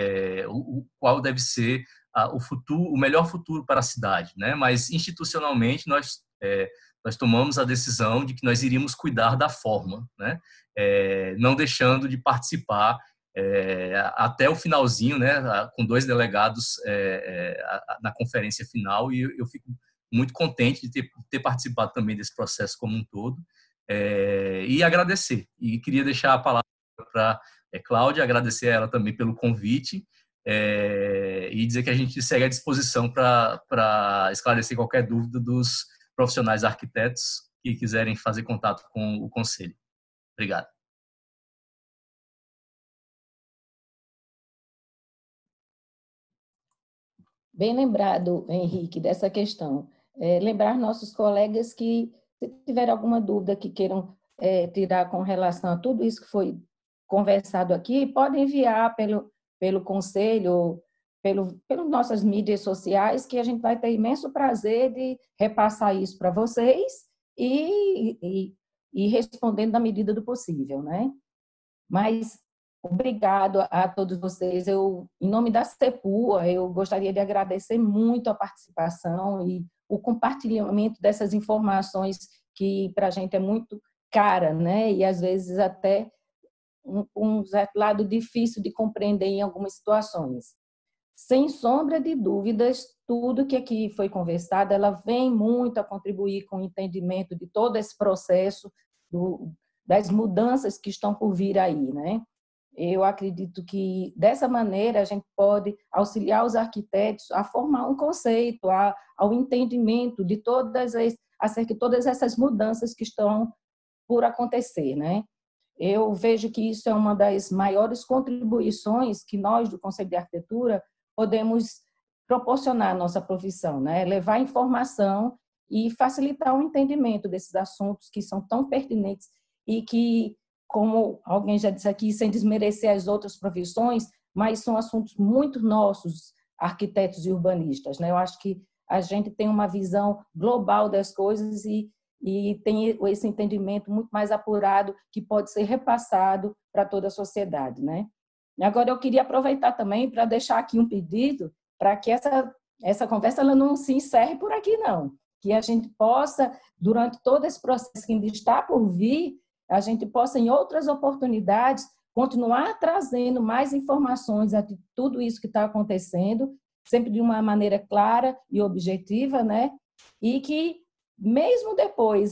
qual deve ser o futuro, o melhor futuro para a cidade, né? Mas institucionalmente nós tomamos a decisão de que nós iríamos cuidar da forma, né? Não deixando de participar até o finalzinho, né? Com 2 delegados na conferência final, e eu fico muito contente de ter participado também desse processo como um todo, e agradecer. E queria deixar a palavra para Cláudia, agradecer a ela também pelo convite, e dizer que a gente segue à disposição para esclarecer qualquer dúvida dos profissionais arquitetos que quiserem fazer contato com o Conselho. Obrigado. Bem lembrado, Henrique, dessa questão. Lembrar nossos colegas que, se tiver alguma dúvida que queiram tirar com relação a tudo isso que foi conversado aqui, podem enviar pelo Conselho, pelas nossas mídias sociais, que a gente vai ter imenso prazer de repassar isso para vocês e respondendo na medida do possível, né? Mas obrigado a todos vocês. Em nome da CEPUA, eu gostaria de agradecer muito a participação e o compartilhamento dessas informações que para a gente é muito cara, né? E às vezes até um certo lado difícil de compreender em algumas situações. Sem sombra de dúvidas, tudo que aqui foi conversado, ela vem muito a contribuir com o entendimento de todo esse processo das mudanças que estão por vir aí, né? Eu acredito que, dessa maneira, a gente pode auxiliar os arquitetos a formar um conceito, ao entendimento de acerca de todas essas mudanças que estão por acontecer, né? Eu vejo que isso é uma das maiores contribuições que nós, do Conselho de Arquitetura, podemos proporcionar à nossa profissão, né? Levar informação e facilitar o entendimento desses assuntos que são tão pertinentes e que, como alguém já disse aqui, sem desmerecer as outras profissões, mas são assuntos muito nossos, arquitetos e urbanistas, né? Eu acho que a gente tem uma visão global das coisas e tem esse entendimento muito mais apurado que pode ser repassado para toda a sociedade, né? Agora, eu queria aproveitar também para deixar aqui um pedido para que essa conversa ela não se encerre por aqui, não. Que a gente possa, durante todo esse processo que ainda está por vir, a gente possa, em outras oportunidades, continuar trazendo mais informações de tudo isso que está acontecendo, sempre de uma maneira clara e objetiva, né? E que, mesmo depois,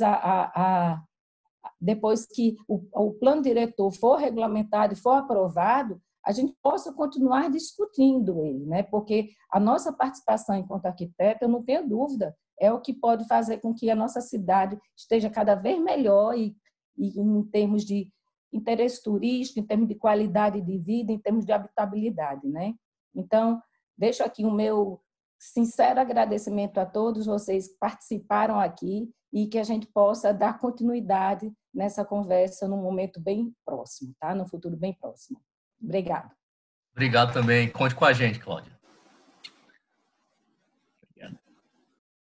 depois que o plano diretor for regulamentado e for aprovado, a gente possa continuar discutindo ele, né? Porque a nossa participação enquanto arquiteto, eu não tenho dúvida, é o que pode fazer com que a nossa cidade esteja cada vez melhor e em termos de interesse turístico, em termos de qualidade de vida, em termos de habitabilidade, né? Então, deixo aqui o meu sincero agradecimento a todos vocês que participaram aqui e que a gente possa dar continuidade nessa conversa num momento bem próximo, tá? No futuro bem próximo. Obrigada. Obrigado também. Conte com a gente, Cláudia.